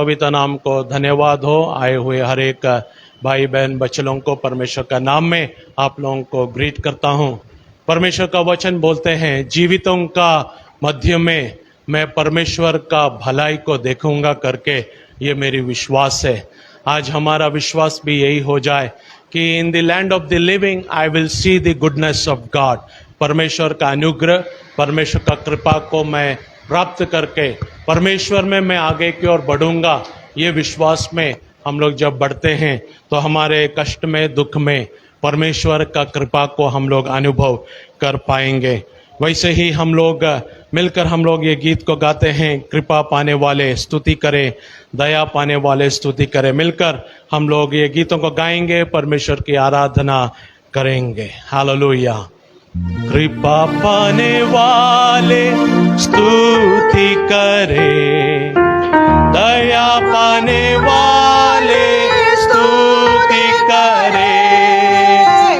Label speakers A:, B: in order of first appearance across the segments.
A: पवित्र नाम को धन्यवाद हो। आए हुए हर एक भाई बहन बच्चों को परमेश्वर का नाम में आप लोगों को ग्रीट करता हूँ। परमेश्वर का वचन बोलते हैं, जीवितों का मध्य में मैं परमेश्वर का भलाई को देखूंगा करके, ये मेरी विश्वास है। आज हमारा विश्वास भी यही हो जाए कि in the land of the living I will see the goodness of God. परमेश्वर का अनुग्रह, परमेश्वर का कृपा को मैं प्राप्त करके परमेश्वर में मैं आगे की ओर बढ़ूंगा। ये विश्वास में हम लोग जब बढ़ते हैं तो हमारे कष्ट में, दुख में परमेश्वर का कृपा को हम लोग अनुभव कर पाएंगे। वैसे ही हम लोग मिलकर हम लोग ये गीत को गाते हैं, कृपा पाने वाले स्तुति करें, दया पाने वाले स्तुति करें। मिलकर हम लोग ये गीतों को गाएंगे, परमेश्वर की आराधना करेंगे। हालेलुया। कृपा पाने वाले स्तुति करें, दया पाने वाले स्तुति करें,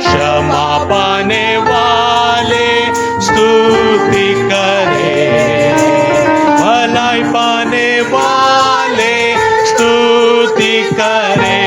A: क्षमा पाने वाले स्तुति करें, भलाई पाने वाले स्तुति करें।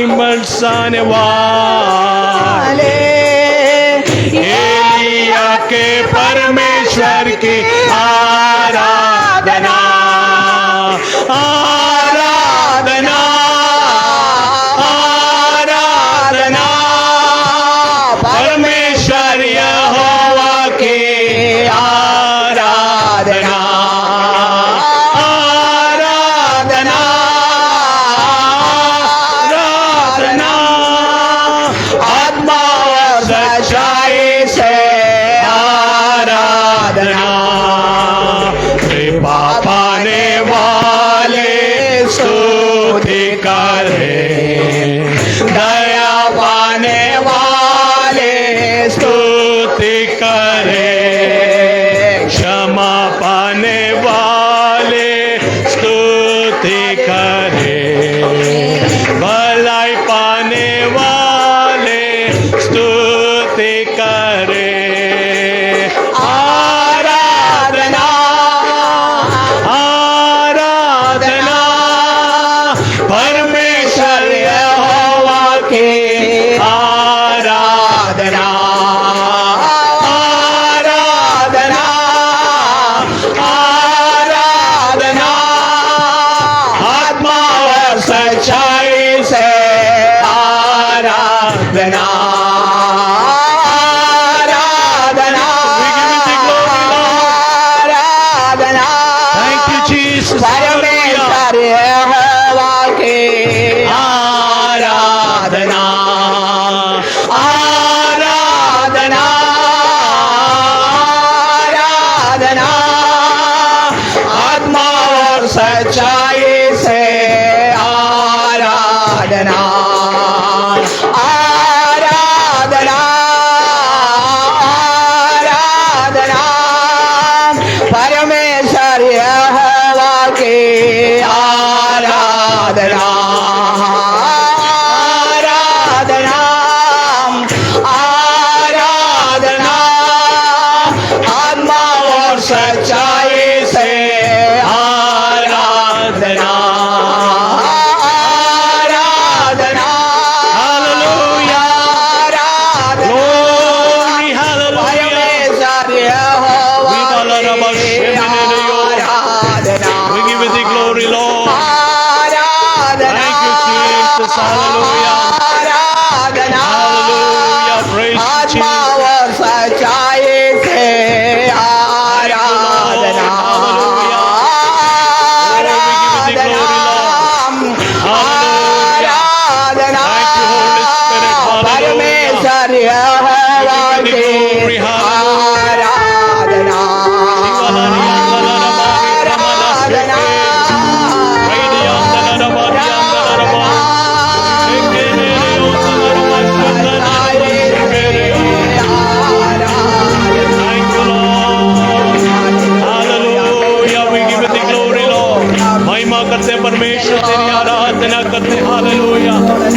A: बरसाने वाले एलिया के परमेश्वर की आराधना, आराधना, आराधना।
B: सच्चाई से आराधना, कृपा पाने वाले स्तुति करें, दया पाने वाले स्तुति करें, क्षमा पाने वाले स्तुति करें, भलाई पाने वाले स्तुति करें। आराधना आराधना परमेश्वर यहोवा की आराधना, आराधना आराधना, आत्मा और सच्चाई से आराधना, आराधना आराधना।
A: Thank you, Jesus.
B: परमेश्वर यहोवा की आराधना, आराधना आराधना, आत्मा और सच्चाई से आराधना, आराधना आराधना, परमेश्वर यहोवा की आराधना, आराधना आराधना, आत्मा और सच्चाई से आराधना, आराधना
A: Hallelujah.
B: आराधना,
A: Glory, hallelujah.
B: परमेश्वर यहोवा की आराधना,
A: We give you the glory, Lord.
B: Aradhana,
A: Thank you, Jesus. Hallelujah.
B: Aradhana,
A: Hallelujah. Praise you,
B: आत्मा
A: Jesus.
B: और सच्चाई से आराधना, आराधना आराधना, परमेश्वर यहोवा की आराधना, आराधना
A: Thank you, Lord. Hallelujah. We give you the glory, Lord. महिमा करते परमेश्वर तेरी आराधना करते हालेलुया।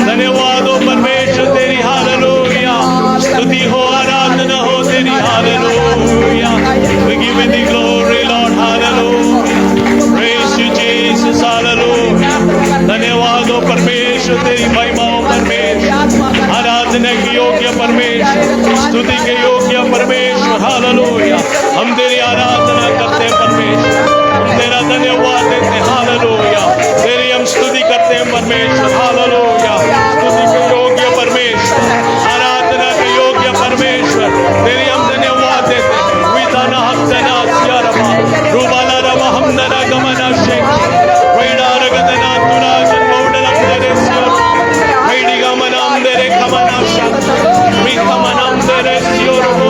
A: धन्यवाद हो परमेश्वर तेरी हालेलुया। स्तुति हो आराधना हो तेरी hallelujah. We give you the glory, Lord. Hallelujah. Praise you, Jesus. Hallelujah. धन्यवाद हो परमेश्वर तेरी महिमा हो परमेश्वर। आराधना के योग्य परमेश्वर, स्तुति के योग्य परमेश्वर। हालेलुया। हम तेरी आराधना करते हैं परमेश्वर, हम तेरा धन्यवाद देते हैं। हालेलुया। तेरी हम स्तुति करते हैं परमेश्वर। हालेलुया। स्तुति के योग्य परमेश्वर, आराधना के योग्य परमेश्वर, तेरी हम धन्यवाद देते हैं। विधाना हक्तना सियारमा रूबाला रमा हमदना गमना शेखी वैडा रगदना तुरा जन्मोडला तेरे सियोर वैडी गमनाम तेरे खमनाशा वी खमनाम तेरे सियोर को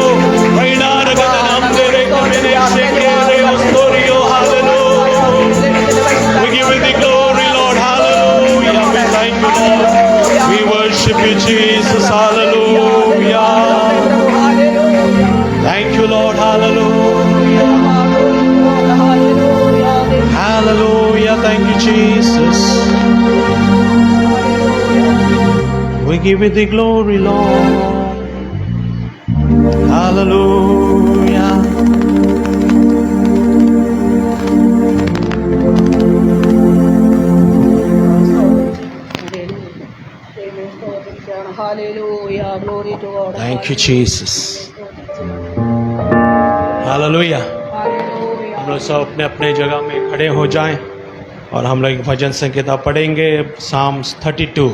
A: वैडा रगदनाम तेरे कमेने शेखे रे ओस्तोरियो hallelujah. We give you the glory, Lord. Hallelujah. We thank you, Lord. We worship you, Jesus. Hallelujah. Thank you, Lord. Hallelujah. Hallelujah. Thank you, Jesus. We give you the glory, Lord. Hallelujah.
C: Hallelujah, glory to God.
A: Thank you, Jesus. Hallelujah.
C: Hallelujah.
A: हम लोग सब अपने अपने जगह में खड़े हो जाएं और हम लोग एक भजन संहिता पढ़ेंगे। साम्स 32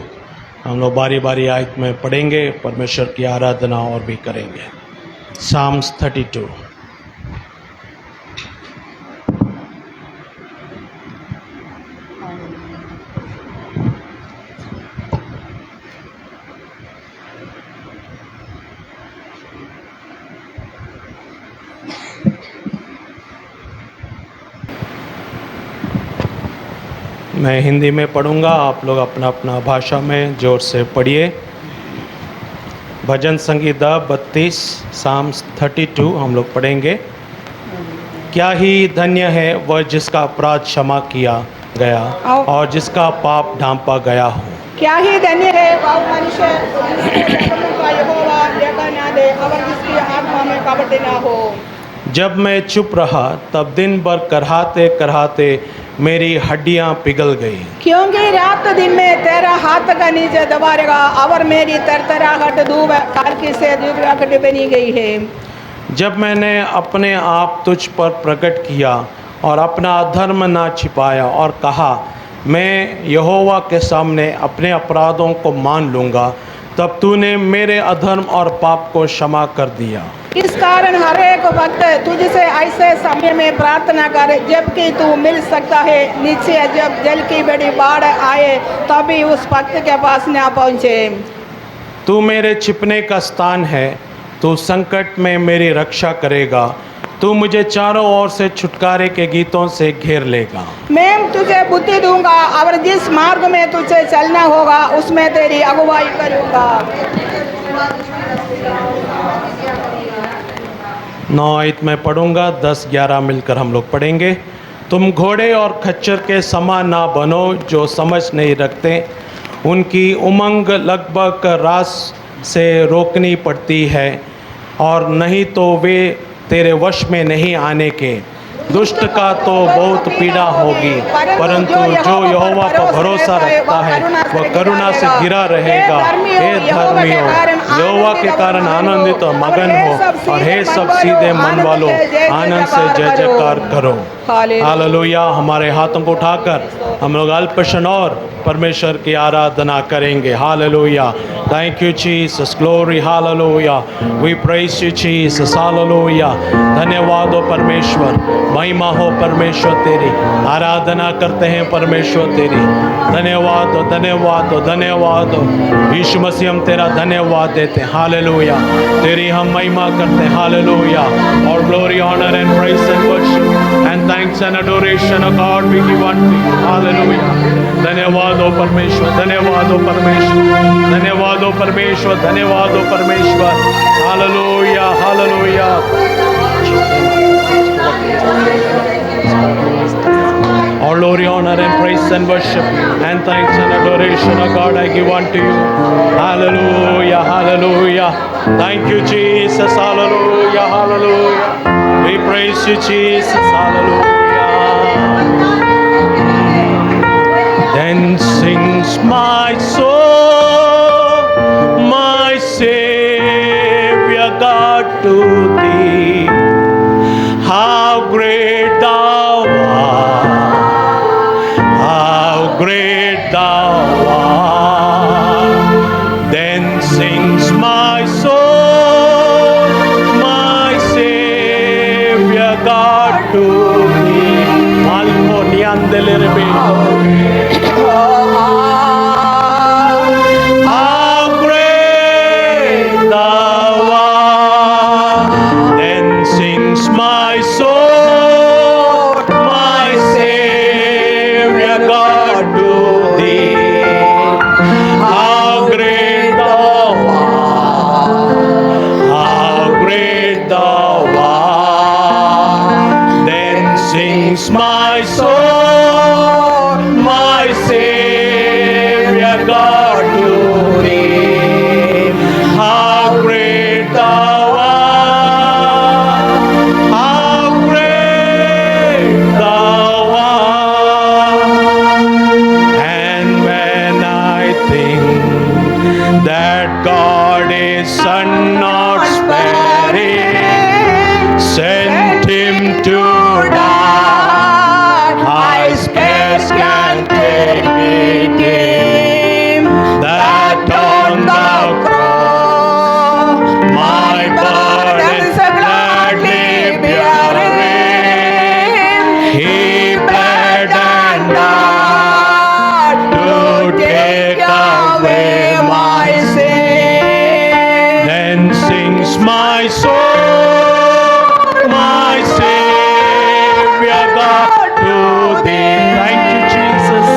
A: हम लोग बारी बारी आयत में पढ़ेंगे, परमेश्वर की आराधना और भी करेंगे। साम्स 32। मैं हिंदी में पढ़ूंगा, आप लोग अपना अपना भाषा में जोर से पढ़िए। भजन संगीता 32 साम्स 32 हम लोग पढ़ेंगे। क्या ही धन्य है वह जिसका अपराध क्षमा किया गया और जिसका पाप ढांपा गया हो।
C: क्या ही धन्य है वह मनुष्य का यहोवा देखा ना दे और जिसकी आत्मा में कपट ना हो।
A: जब मैं चुप रहा तब दिन भर कराहते कराहते मेरी हड्डियां पिघल गई।
C: क्योंकि रात दिन में तेरा हाथ का नीचे दबाएगा और मेरी तरतराहट धूप कालकी से दुर्गाहट बनी गई है।
A: जब मैंने अपने आप तुझ पर प्रकट किया और अपना अधर्म ना छिपाया और कहा मैं यहोवा के सामने अपने अपराधों को मान लूँगा, तब तूने मेरे अधर्म और पाप को क्षमा कर दिया।
C: इस कारण हर एक वक्त तुझसे ऐसे समय में प्रार्थना कर जबकि तू मिल सकता है। नीचे जब जल की बड़ी बाढ़ आए तभी उस भक्त के पास न पहुँचे।
A: तू मेरे छिपने का स्थान है, तू संकट में मेरी रक्षा करेगा, तू मुझे चारों ओर से छुटकारे के गीतों से घेर लेगा।
C: मैं तुझे बुद्धि दूंगा और जिस मार्ग में तुझे चलना होगा उसमें तेरी अगुवाई करूंगा।
A: 9 आयत में पढ़ूंगा, 10 11 मिलकर हम लोग पढ़ेंगे। तुम घोड़े और खच्चर के समान ना बनो जो समझ नहीं रखते, उनकी उमंग लगभग रास से रोकनी पड़ती है और नहीं तो वे तेरे वश में नहीं आने के। दुष्ट का तो बहुत पीड़ा होगी, परंतु जो यहोवा पर भरोसा रखता है वह करुणा से घिरा रहेगा। हे धर्मियों, यहोवा के कारण आनंदित और मगन हो और हे सब सीधे मन वालों आनंद से जय जयकार करो। हालेलुया। हमारे हाथों को उठाकर हम लोग अल्पक्षण और परमेश्वर की आराधना करेंगे। Hallelujah. Thank you Jesus, glory, hallelujah. We praise you Jesus, hallelujah. धन्यवाद हो परमेश्वर, महिमा हो परमेश्वर तेरी, आराधना करते हैं परमेश्वर तेरी। धन्यवाद हो, धन्यवाद हो, धन्यवाद हो यीशु मसीह, हम तेरा धन्यवाद देते हैं। हालेलुया। तेरी हम महिमा करते हैं। हालेलुया। और glory, honour and praise and worship and thanks and adoration of God we give unto you। Hallelujah. धन्यवाद हो परमेश्वर, धन्यवाद हो परमेश्वर, धन्यवाद हो परमेश्वर, धन्यवाद हो परमेश्वर। Hallelujah, hallelujah. All glory, honor and praise and worship and thanks and adoration of God I give unto you. Hallelujah, hallelujah. Thank you Jesus, hallelujah, hallelujah. We praise you Jesus, hallelujah. Then sings my soul, my Savior God, to thee. How great thou art, how great thou art. Then sings my soul, my Savior God, to thee. Malco niandele rebe. How great thou art. Then sings my soul, my Savior God, to thee. How great thou art, how great thou art. Then sings my soul, my Savior God, to thee. How great thou art, how great thou art. And when I think that God is Son not sparing, sent him to die, I scarce can take it in, that on the cross my burdens gladly bearing, he bled and died to take away my sin. Then sings my soul, my Savior God, to thee. Thank you, Jesus.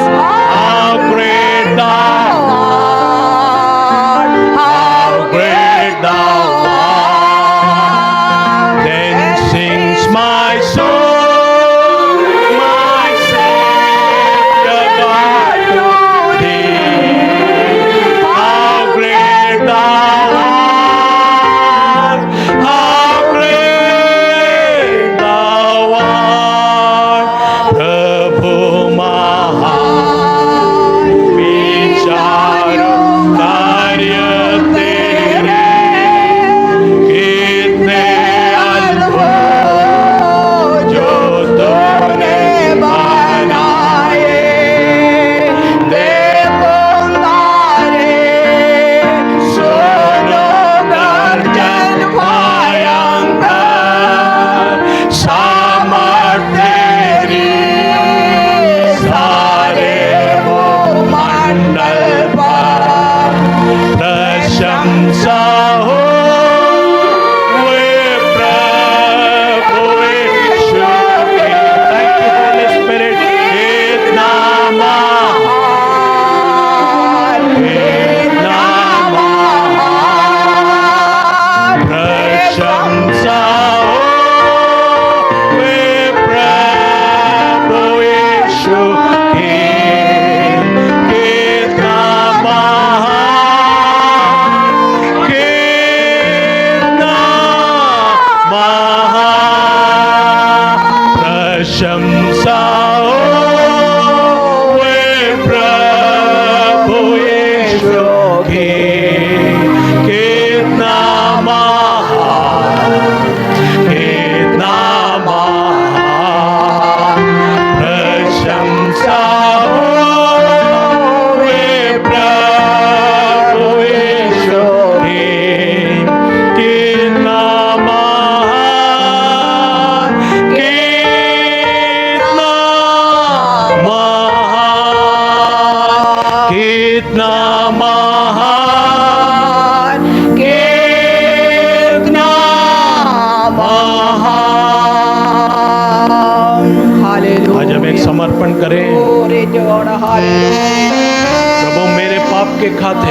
A: प्रभु मेरे पाप के खाते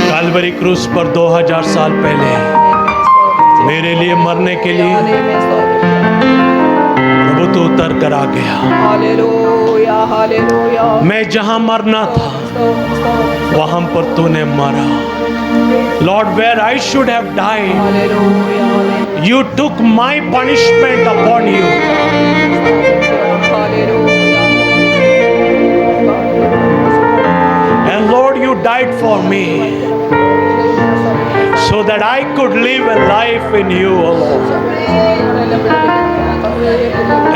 A: काल्वरी क्रूस पर 2000 साल पहले मेरे लिए मरने के लिए प्रभु तू उतर कर आ गया।
C: हालेलुया हालेलुया
A: मैं जहां मरना था वहां पर तूने मरा। Lord where I should have died
C: hallelujah
A: you took my punishment upon you and Lord you died for me so that I could live a life in you alone.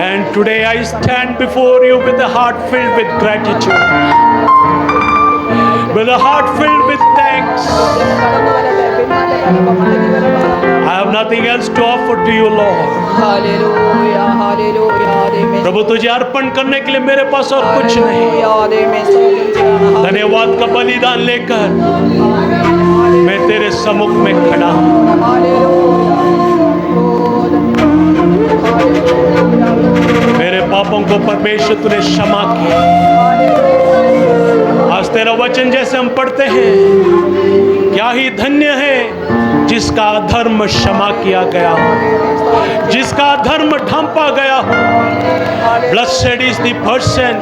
A: And today I stand before you with a heart filled with gratitude, with a heart filled with thanks. I have nothing else to offer to you, Lord.
C: Hallelujah hallelujah
A: प्रभु तुझे अर्पण करने के लिए मेरे पास और कुछ नहीं। धन्यवाद का बलिदान लेकर मैं तेरे सम्मुख में खड़ा हूँ। मेरे पापों को परमेश्वर तूने क्षमा किया। आज तेरा वचन जैसे हम पढ़ते हैं, क्या ही धन्य है जिसका धर्म क्षमा किया गया हो, जिसका धर्म ढांपा गया हो। Blessed is the person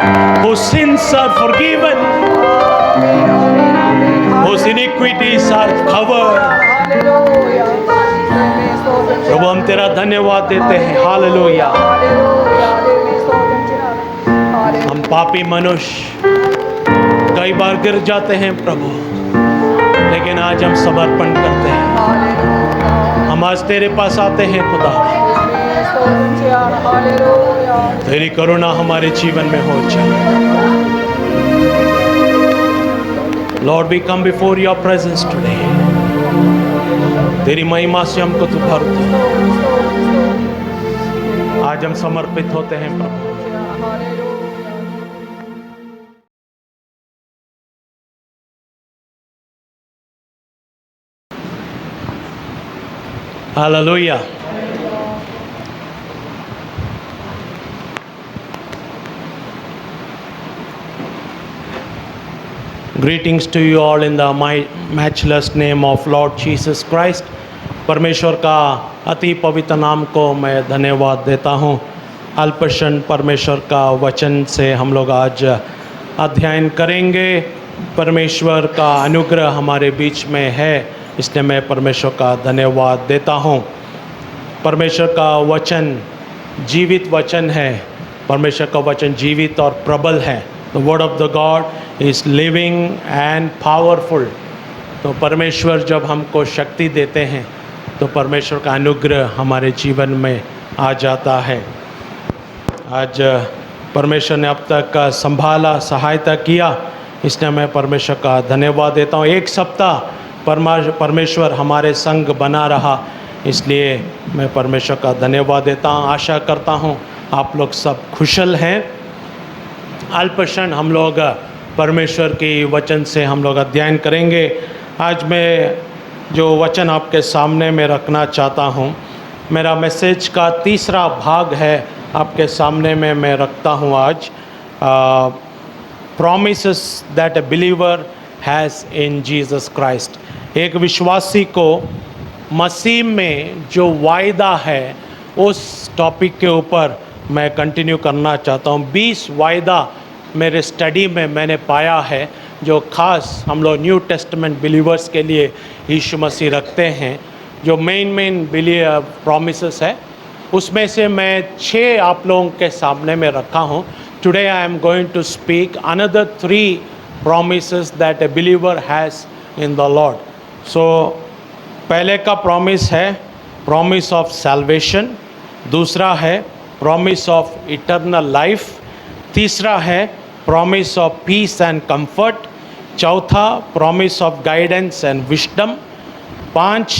A: whose sins are forgiven, whose iniquities are covered. प्रभु हम तेरा धन्यवाद देते हैं। हालेलुया। हम पापी मनुष्य कई बार गिर जाते हैं प्रभु, लेकिन आज हम समर्पण करते हैं। हम आज तेरे पास आते हैं खुदा, तेरी करुणा हमारे जीवन में हो जाए। Lord we come before your presence today. तेरी महिमा से हमको तू भर दे। आज हम समर्पित होते हैं प्रभु। Hallelujah. Greetings to you all in the matchless name of Lord Jesus Christ. परमेश्वर का अति पवित्र नाम को मैं धन्यवाद देता हूँ। अल्पक्षण परमेश्वर का वचन से हम लोग आज अध्ययन करेंगे। परमेश्वर का अनुग्रह हमारे बीच में है, इसलिए मैं परमेश्वर का धन्यवाद देता हूँ। परमेश्वर का वचन जीवित वचन है। परमेश्वर का वचन जीवित और प्रबल है। The word of the God is living and powerful. तो परमेश्वर जब हमको शक्ति देते हैं तो परमेश्वर का अनुग्रह हमारे जीवन में आ जाता है। आज परमेश्वर ने अब तक संभाला, सहायता किया, इसलिए मैं परमेश्वर का धन्यवाद देता हूँ। एक सप्ताह परमेश्वर हमारे संग बना रहा, इसलिए मैं परमेश्वर का धन्यवाद देता हूँ। आशा करता हूँ आप लोग सब कुशल हैं। अल्पक्षण हम लोग परमेश्वर के वचन से हम लोग अध्ययन करेंगे। आज मैं जो वचन आपके सामने में रखना चाहता हूँ, मेरा मैसेज का तीसरा भाग है, आपके सामने में मैं रखता हूँ आज। Promises that a believer has in Jesus Christ. एक विश्वासी को मसीह में जो वायदा है, उस टॉपिक के ऊपर मैं कंटिन्यू करना चाहता हूँ। 20 वायदा मेरे स्टडी में मैंने पाया है जो ख़ास हम लोग न्यू टेस्टमेंट बिलीवर्स के लिए यीशु मसीह रखते हैं, जो मेन प्रॉमिसेस है। उसमें से मैं 6 आप लोगों के सामने में रखा हूँ। Today I am going to speak another 3 promises that a believer has in the Lord. So पहले का प्रॉमिस है प्रॉमिस ऑफ सैल्वेशन, दूसरा है प्रॉमिस ऑफ इटर्नल लाइफ, तीसरा है promise of peace and comfort, चौथा promise of guidance and wisdom, 5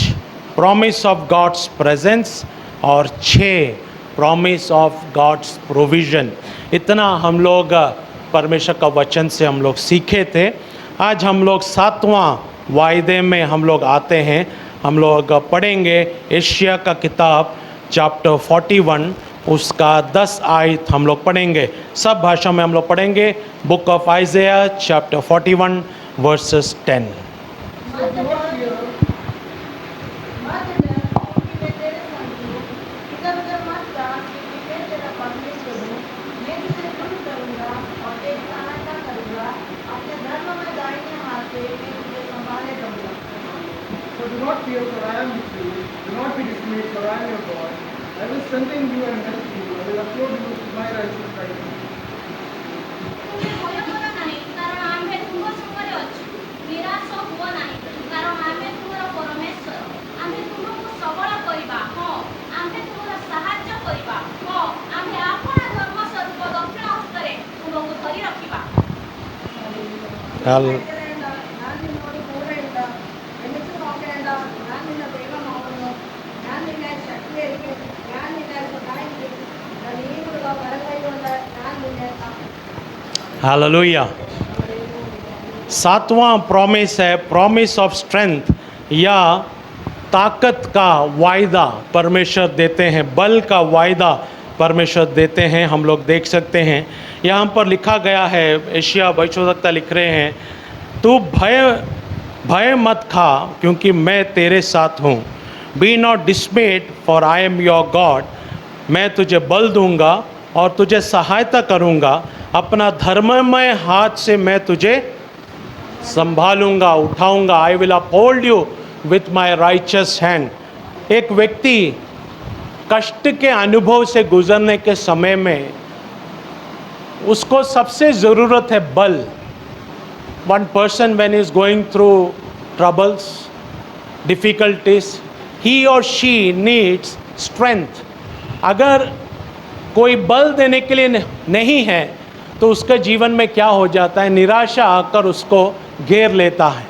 A: promise of God's presence और 6 promise of God's provision. इतना हम लोग परमेश्वर का वचन से हम लोग सीखे थे। आज हम लोग 7वां वायदे में हम लोग आते हैं। हम लोग पढ़ेंगे एशिया का किताब चैप्टर 41 उसका 10 आयत हम लोग पढ़ेंगे। सब भाषा में हम लोग पढ़ेंगे। Book of आइज़ाया chapter 41 versus 10।
D: So do not fear, for I am with you. Do not be dismayed, for I am your God. I will strengthen you and help you. I will uphold you with my righteous right hand.
E: ତୁମେ ଭୟ କର ନାହିଁ, କାରଣ ଆମ୍ଭେ ତୁମ ସଙ୍ଗରେ ଅଛୁ। ନିରାଶ ହୁଅ ନାହିଁ, କାରଣ ଆମ୍ଭେ ତୁମର ପରମେଶ୍ୱର। ଆମ୍ଭେ ତୁମକୁ ସବଳ କରିବା, ହଁ ଆମ୍ଭେ ତୁମର ସାହାଯ୍ୟ କରିବା, ହଁ ଆମ୍ଭେ ଆପଣା ଧର୍ମ ସ୍ୱରୂପ ଦକ୍ଷିଣ ହସ୍ତରେ ତୁମକୁ ଧରି ରଖିବା।
A: हालेलुया। सातवां प्रॉमिस है प्रॉमिस ऑफ स्ट्रेंथ, या ताकत का वायदा परमेश्वर देते हैं, बल का वायदा परमेश्वर देते हैं। हम लोग देख सकते हैं यहाँ पर लिखा गया है, एशिया भविष्यवक्ता लिख रहे हैं, तू भय मत खा क्योंकि मैं तेरे साथ हूँ। Be not dismayed for I am your God. मैं तुझे बल दूंगा और तुझे सहायता करूंगा, अपना धर्ममय हाथ से मैं तुझे संभालूंगा, उठाऊंगा। I will uphold you with my righteous hand. एक व्यक्ति कष्ट के अनुभव से गुजरने के समय में उसको सबसे ज़रूरत है बल। One person when is going through troubles, difficulties, he और शी नीड्स स्ट्रेंथ। अगर कोई बल देने के लिए नहीं है तो उसके जीवन में क्या हो जाता है, निराशा आकर उसको घेर लेता है।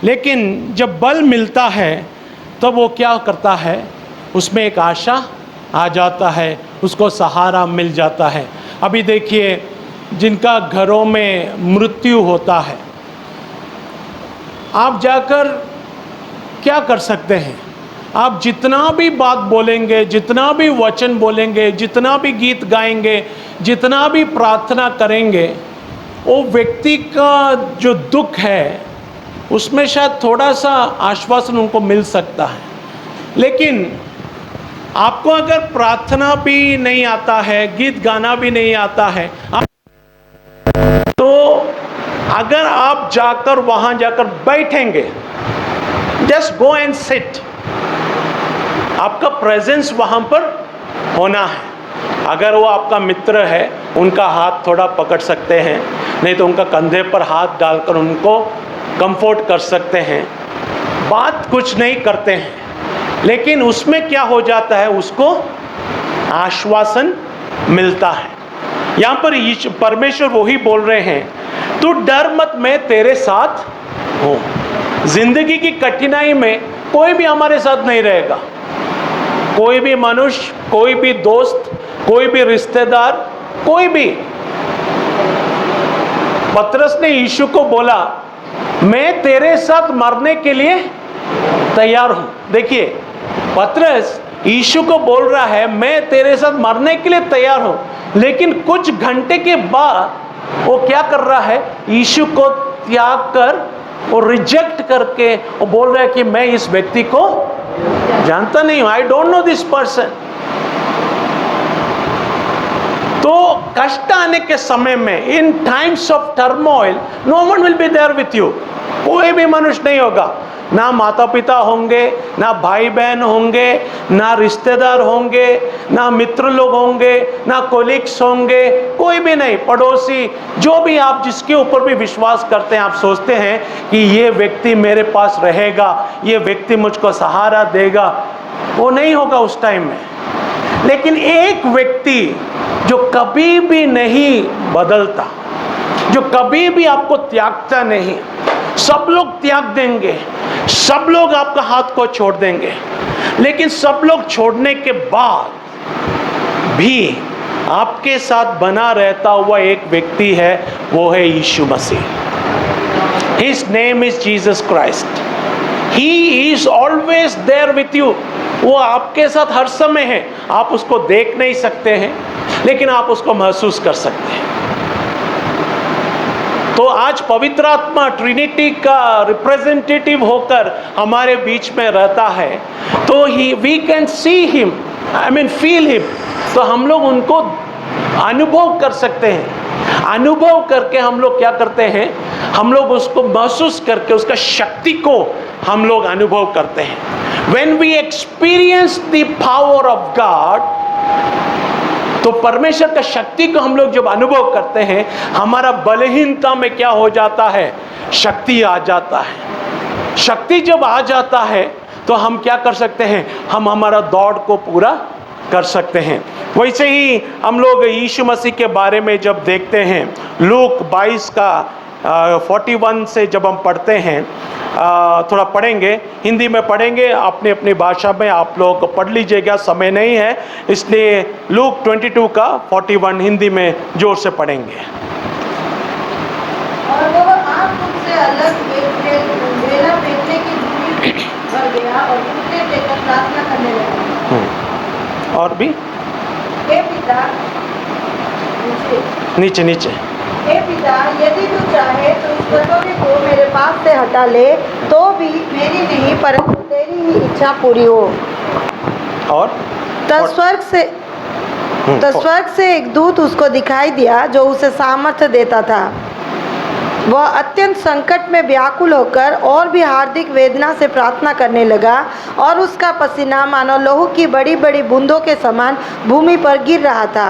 A: लेकिन जब बल मिलता है तो वो क्या करता है, उसमें एक आशा आ जाता है, उसको सहारा मिल जाता है। अभी देखिए जिनका घरों में मृत्यु होता है, आप जाकर क्या कर सकते हैं? आप जितना भी बात बोलेंगे, जितना भी वचन बोलेंगे, जितना भी गीत गाएंगे, जितना भी प्रार्थना करेंगे, वो व्यक्ति का जो दुख है उसमें शायद थोड़ा सा आश्वासन उनको मिल सकता है। लेकिन आपको अगर प्रार्थना भी नहीं आता है, गीत गाना भी नहीं आता है, तो अगर आप जाकर वहाँ जाकर बैठेंगे, जस्ट गो एंड सिट, आपका प्रेजेंस वहाँ पर होना है। अगर वो आपका मित्र है, उनका हाथ थोड़ा पकड़ सकते हैं, नहीं तो उनका कंधे पर हाथ डालकर उनको कंफर्ट कर सकते हैं। बात कुछ नहीं करते हैं, लेकिन उसमें क्या हो जाता है, उसको आश्वासन मिलता है। यहाँ पर परमेश्वर वही बोल रहे हैं, तू डर मत, मैं तेरे साथ हूँ। जिंदगी की कठिनाई में कोई भी हमारे साथ नहीं रहेगा। कोई भी मनुष्य, कोई भी दोस्त, कोई भी रिश्तेदार, कोई भी। पतरस ने यीशु को बोला, मैं तेरे साथ मरने के लिए तैयार हूं। देखिए पतरस यीशु को बोल रहा है, मैं तेरे साथ मरने के लिए तैयार हूं, लेकिन कुछ घंटे के बाद वो क्या कर रहा है, यीशु को त्याग कर, वो रिजेक्ट करके वो बोल रहा है कि मैं इस व्यक्ति को जानता नहीं हूं, I don't know this person. तो कष्ट आने के समय में, in times of turmoil, no one will be there with you. कोई भी मनुष्य नहीं होगा, ना माता पिता होंगे, ना भाई बहन होंगे, ना रिश्तेदार होंगे, ना मित्र लोग होंगे, ना कोलिग्स होंगे, कोई भी नहीं। पड़ोसी, जो भी आप जिसके ऊपर भी विश्वास करते हैं, आप सोचते हैं कि ये व्यक्ति मेरे पास रहेगा, ये व्यक्ति मुझको सहारा देगा, वो नहीं होगा उस टाइम में। लेकिन एक व्यक्ति जो कभी भी नहीं बदलता, जो कभी भी आपको त्यागता नहीं, सब लोग त्याग देंगे, सब लोग आपका हाथ को छोड़ देंगे, लेकिन सब लोग छोड़ने के बाद भी आपके साथ बना रहता हुआ एक व्यक्ति है, वो है यीशु मसीह। His name is Jesus Christ. He is always there with you. वो आपके साथ हर समय है. आप उसको देख नहीं सकते हैं, लेकिन आप उसको महसूस कर सकते हैं. तो आज पवित्र आत्मा ट्रिनिटी का रिप्रेजेंटेटिव होकर हमारे बीच में रहता है, तो we can see him, I mean feel him. तो हम लोग उनको अनुभव कर सकते हैं. अनुभव करके हम लोग क्या करते हैं, हम लोग उसको महसूस करके उसका शक्ति को हम लोग अनुभव करते हैं. When we experience the power of God, तो परमेश्वर का शक्ति को हम लोग जब अनुभव करते हैं, हमारा बलहीनता में क्या हो जाता है, शक्ति आ जाता है. शक्ति जब आ जाता है तो हम क्या कर सकते हैं, हम हमारा दौड़ को पूरा कर सकते हैं. वैसे ही हम लोग यीशु मसीह के बारे में जब देखते हैं, लूक 22 का 41 से जब हम पढ़ते हैं, थोड़ा पढ़ेंगे, हिंदी में पढ़ेंगे, अपनी अपनी भाषा में आप लोग पढ़ लीजिएगा, समय नहीं है इसलिए लूक 22 का 41 हिंदी में जोर से पढ़ेंगे.
F: और वो आँख उनसे अलग बेला फेंकने की दूरी पर गया और घुटने टेकर प्रार्थना करने लगा.
A: और भी
F: हे पिता,
A: नीचे नीचे.
F: हे पिता, यदि तू चाहे तो इस कटोरे को मेरे पास से हटा ले, तो भी मेरी नहीं परंतु तेरी ही इच्छा पूरी हो.
A: और
F: तब स्वर्ग से एक दूत उसको दिखाई दिया जो उसे सामर्थ्य देता था. वह अत्यंत संकट में व्याकुल होकर और भी हार्दिक वेदना से प्रार्थना करने लगा, और उसका पसीना मानो लहू की बड़ी बड़ी बूंदों के समान भूमि पर गिर रहा था.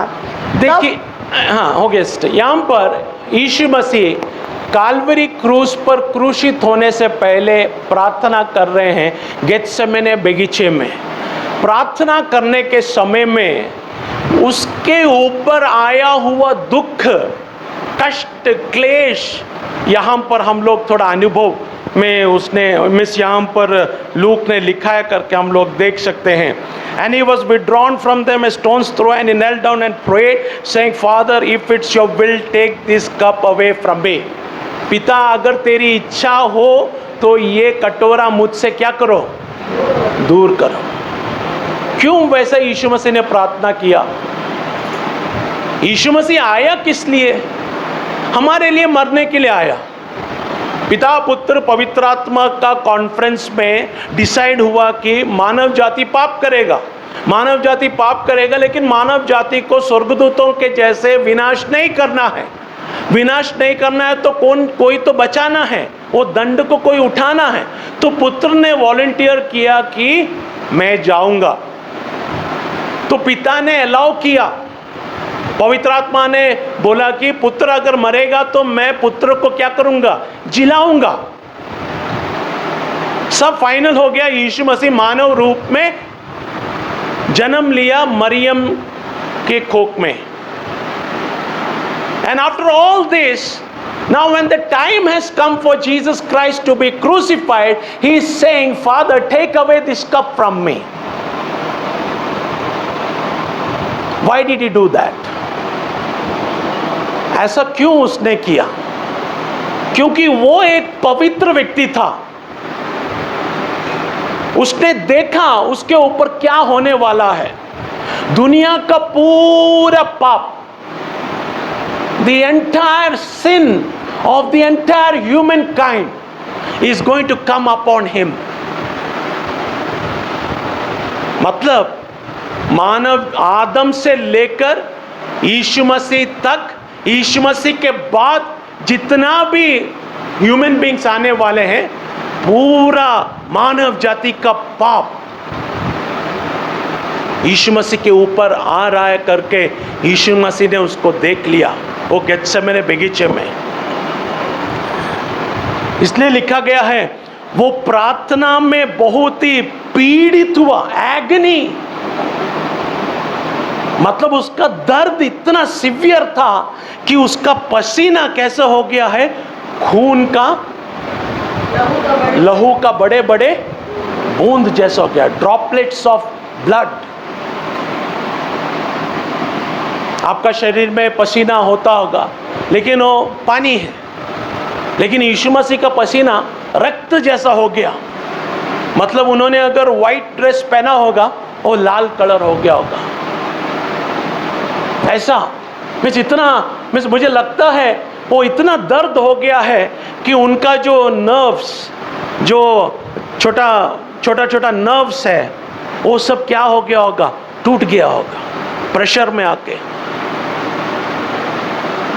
A: देखिए, हाँ हो गया. यहाँ पर यीशु मसीह काल्वरी क्रूस पर क्रूसित होने से पहले प्रार्थना कर रहे हैं गेत्सेमने बगीचे में. प्रार्थना करने के समय में उसके ऊपर आया हुआ दुख, कष्ट, क्लेश, यहाँ पर हम लोग थोड़ा अनुभव में उसने मिस यहाँ पर लूक ने लिखा है करके हम लोग देख सकते हैं. And he was withdrawn from them a stone's throw, and he knelt down and prayed, saying, Father, if it's your will, take this cup away from me. पिता, अगर तेरी इच्छा हो तो ये कटोरा मुझसे क्या करो, दूर करो. क्यों वैसा यीशु मसीह ने प्रार्थना किया? यीशु मसीह आया किस लिए? हमारे लिए मरने के लिए आया. पिता, पुत्र, पवित्र आत्मा का कॉन्फ्रेंस में डिसाइड हुआ कि मानव जाति पाप करेगा. मानव जाति पाप करेगा, लेकिन मानव जाति को स्वर्गदूतों के जैसे विनाश नहीं करना है. विनाश नहीं करना है तो कोई तो बचाना है, वो दंड को कोई उठाना है. तो पुत्र ने वॉलंटियर किया कि मैं जाऊंगा. तो पिता ने अलाउ किया. पवित्र आत्मा ने बोला कि पुत्र अगर मरेगा तो मैं पुत्र को क्या करूंगा, जिलाऊंगा. सब फाइनल हो गया. यीशु मसीह मानव रूप में जन्म लिया मरियम के कोख में. And after all this, now when the time has come for Jesus Christ to be crucified, he is saying, Father, take away this cup from me. Why did he do that? ऐसा क्यों उसने किया? क्योंकि वो एक पवित्र व्यक्ति था. उसने देखा उसके ऊपर क्या होने वाला है. दुनिया का पूरा पाप, the entire sin of the entire humankind is going to come upon him. मतलब मानव आदम से लेकर यीशु मसीह तक, यीशु मसीह के बाद जितना भी ह्यूमन बींग्स आने वाले हैं, पूरा मानव जाति का पाप यीशु मसीह के ऊपर आ रहा है करके यीशु मसीह ने उसको देख लिया वो गेत्सेमने बगीचे में. इसलिए लिखा गया है वो प्रार्थना में बहुत ही पीड़ित हुआ. एगनी मतलब उसका दर्द इतना सिवियर था कि उसका पसीना कैसे हो गया है, खून का, लहू का बड़े बड़े बूंद जैसा हो गया, ड्रॉपलेट्स ऑफ ब्लड. आपका शरीर में पसीना होता होगा, लेकिन वो पानी है. लेकिन यीशु मसीह का पसीना रक्त जैसा हो गया. मतलब उन्होंने अगर व्हाइट ड्रेस पहना होगा वो लाल कलर हो गया होगा। ऐसा मुझे लगता है वो इतना दर्द हो गया है कि उनका जो नर्व्स, जो छोटा छोटा नर्व्स है, वो सब क्या हो गया होगा, टूट गया होगा प्रेशर में आके।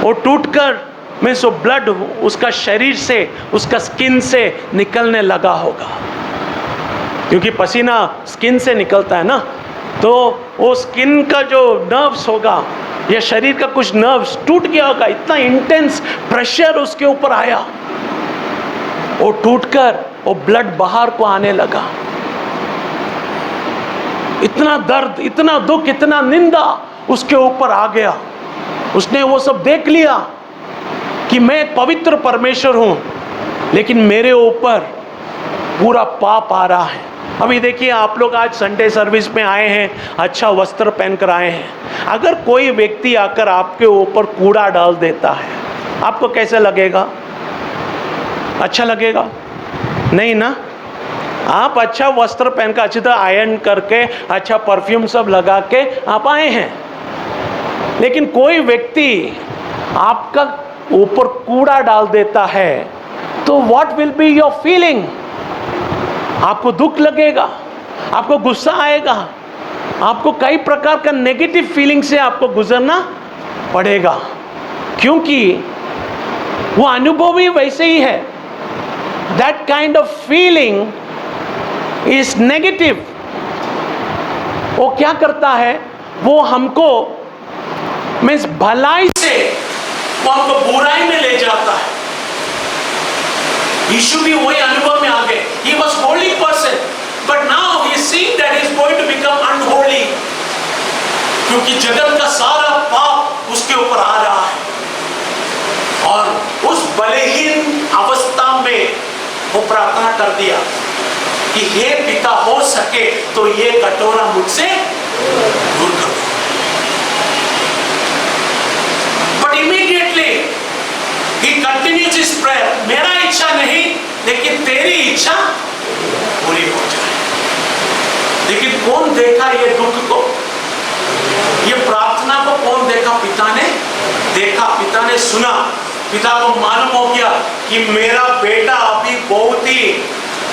A: वो टूटकर वो ब्लड उसका शरीर से, उसका स्किन से निकलने लगा होगा, क्योंकि पसीना स्किन से निकलता है ना, तो वो स्किन का जो नर्व्स होगा या शरीर का कुछ नर्व्स टूट गया होगा। इतना इंटेंस प्रेशर उसके ऊपर आया, वो टूटकर वो ब्लड बाहर को आने लगा। इतना दर्द, इतना दुख, इतना निंदा उसके ऊपर आ गया। उसने वो सब देख लिया कि मैं एक पवित्र परमेश्वर हूं, लेकिन मेरे ऊपर पूरा पाप आ रहा है। अभी देखिए, आप लोग आज संडे सर्विस में आए हैं, अच्छा वस्त्र पहनकर आए हैं। अगर कोई व्यक्ति आकर आपके ऊपर कूड़ा डाल देता है, आपको कैसा लगेगा? अच्छा लगेगा? नहीं ना। आप अच्छा वस्त्र पहनकर, अच्छी तरह आयरन करके, अच्छा परफ्यूम सब लगा के आप आए हैं, लेकिन कोई व्यक्ति आपका ऊपर कूड़ा डाल देता है तो what will be your feeling? आपको दुख लगेगा, आपको गुस्सा आएगा, आपको कई प्रकार का नेगेटिव फीलिंग से आपको गुजरना पड़ेगा, क्योंकि वो अनुभव ही वैसे ही है। That kind of feeling is negative. वो क्या करता है, वो हमको मीन्स भलाई से वो हमको बुराई में ले जाता है। यीशु भी वही अनुभव में आ गए। He was holy person, but now he is seeing that he is going to become unholy, क्योंकि जगत का सारा पाप उसके ऊपर आ रहा है। और उस बलहीन अवस्था में वो प्रार्थना कर दिया कि हे पिता, हो सके तो ये कटोरा मुझसे दूर कर दो। But immediately he continues his prayer, मेरा इच्छा नहीं लेकिन तेरी इच्छा पूरी हो जाए। लेकिन कौन देखा ये दुख को, ये प्रार्थना को कौन देखा? पिता ने देखा, पिता ने सुना। पिता को मालूम हो गया कि मेरा बेटा अभी बहुत ही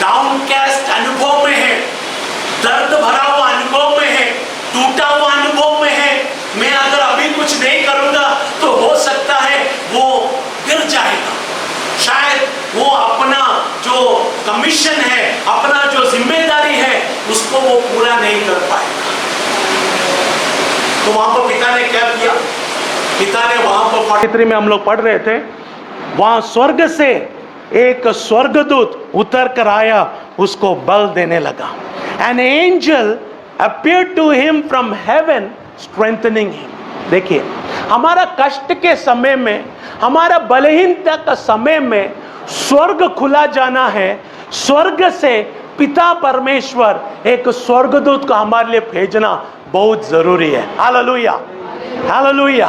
A: डाउनकास्ट अनुभव में है, दर्द भरा हुआ अनुभव में है, टूटा हुआ अनुभव में है। मैं अगर अभी कुछ नहीं करूंगा तो हो सकता है वो गिर जाएगा, शायद वो अपना जो कमीशन है, अपना जो जिम्मेदारी है, उसको वो पूरा नहीं कर पाएगा। तो वहां पर पिता ने क्या किया? पिता ने वहां पर 43 में हम लोग पढ़ रहे थे, वहां स्वर्ग से एक स्वर्गदूत उतर कर आया, उसको बल देने लगा। An angel appeared to him from heaven, strengthening him. देखिए, हमारा कष्ट के समय में, हमारा बलहीनता का समय में स्वर्ग खुला जाना है। स्वर्ग से पिता परमेश्वर एक स्वर्गदूत को हमारे लिए भेजना बहुत जरूरी है। Hallelujah, hallelujah.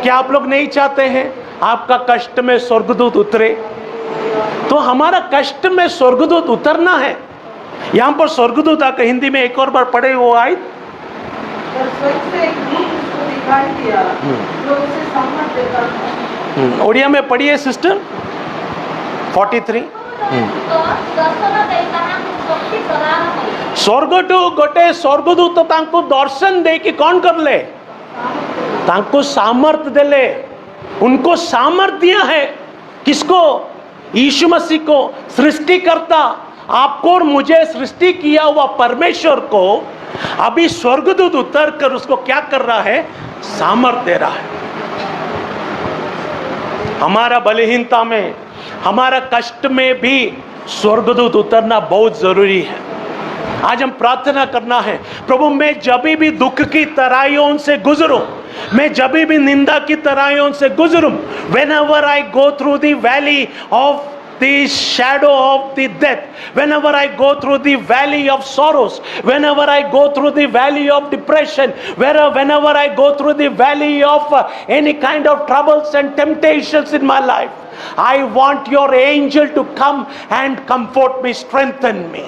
A: क्या आप लोग नहीं चाहते हैं आपका कष्ट में स्वर्गदूत उतरे? तो हमारा कष्ट में स्वर्गदूत उतरना है। यहाँ पर स्वर्गदूत आकर, हिंदी में एक और बार पढ़े वो आयत, ओडिया में पढ़िए सिस्टर 43। स्वर्गटू गोटे स्वर्गदूत तांको दर्शन दे कि कौन कर ले, तांको सामर्थ देले। उनको सामर्थ दिया है, किसको? यीशु मसीह को, सृष्टिकर्ता आपको और मुझे सृष्टि किया हुआ परमेश्वर को अभी स्वर्गदूत उतर कर उसको क्या कर रहा है? सामर्थ दे रहा है। हमारा बलहीनता में, हमारा कष्ट में भी स्वर्गदूत उतरना बहुत जरूरी है। आज हम प्रार्थना करना है, प्रभु मैं जब भी दुख की तराइयों से गुजरूं, मैं जब भी निंदा की तराइयों से गुजरूं, whenever I go through the valley of the shadow of the death, whenever I go through the valley of sorrows, whenever I go through the valley of depression, whenever I go through the valley of any kind of troubles and temptations in my life, I want your angel to come and comfort me, strengthen me.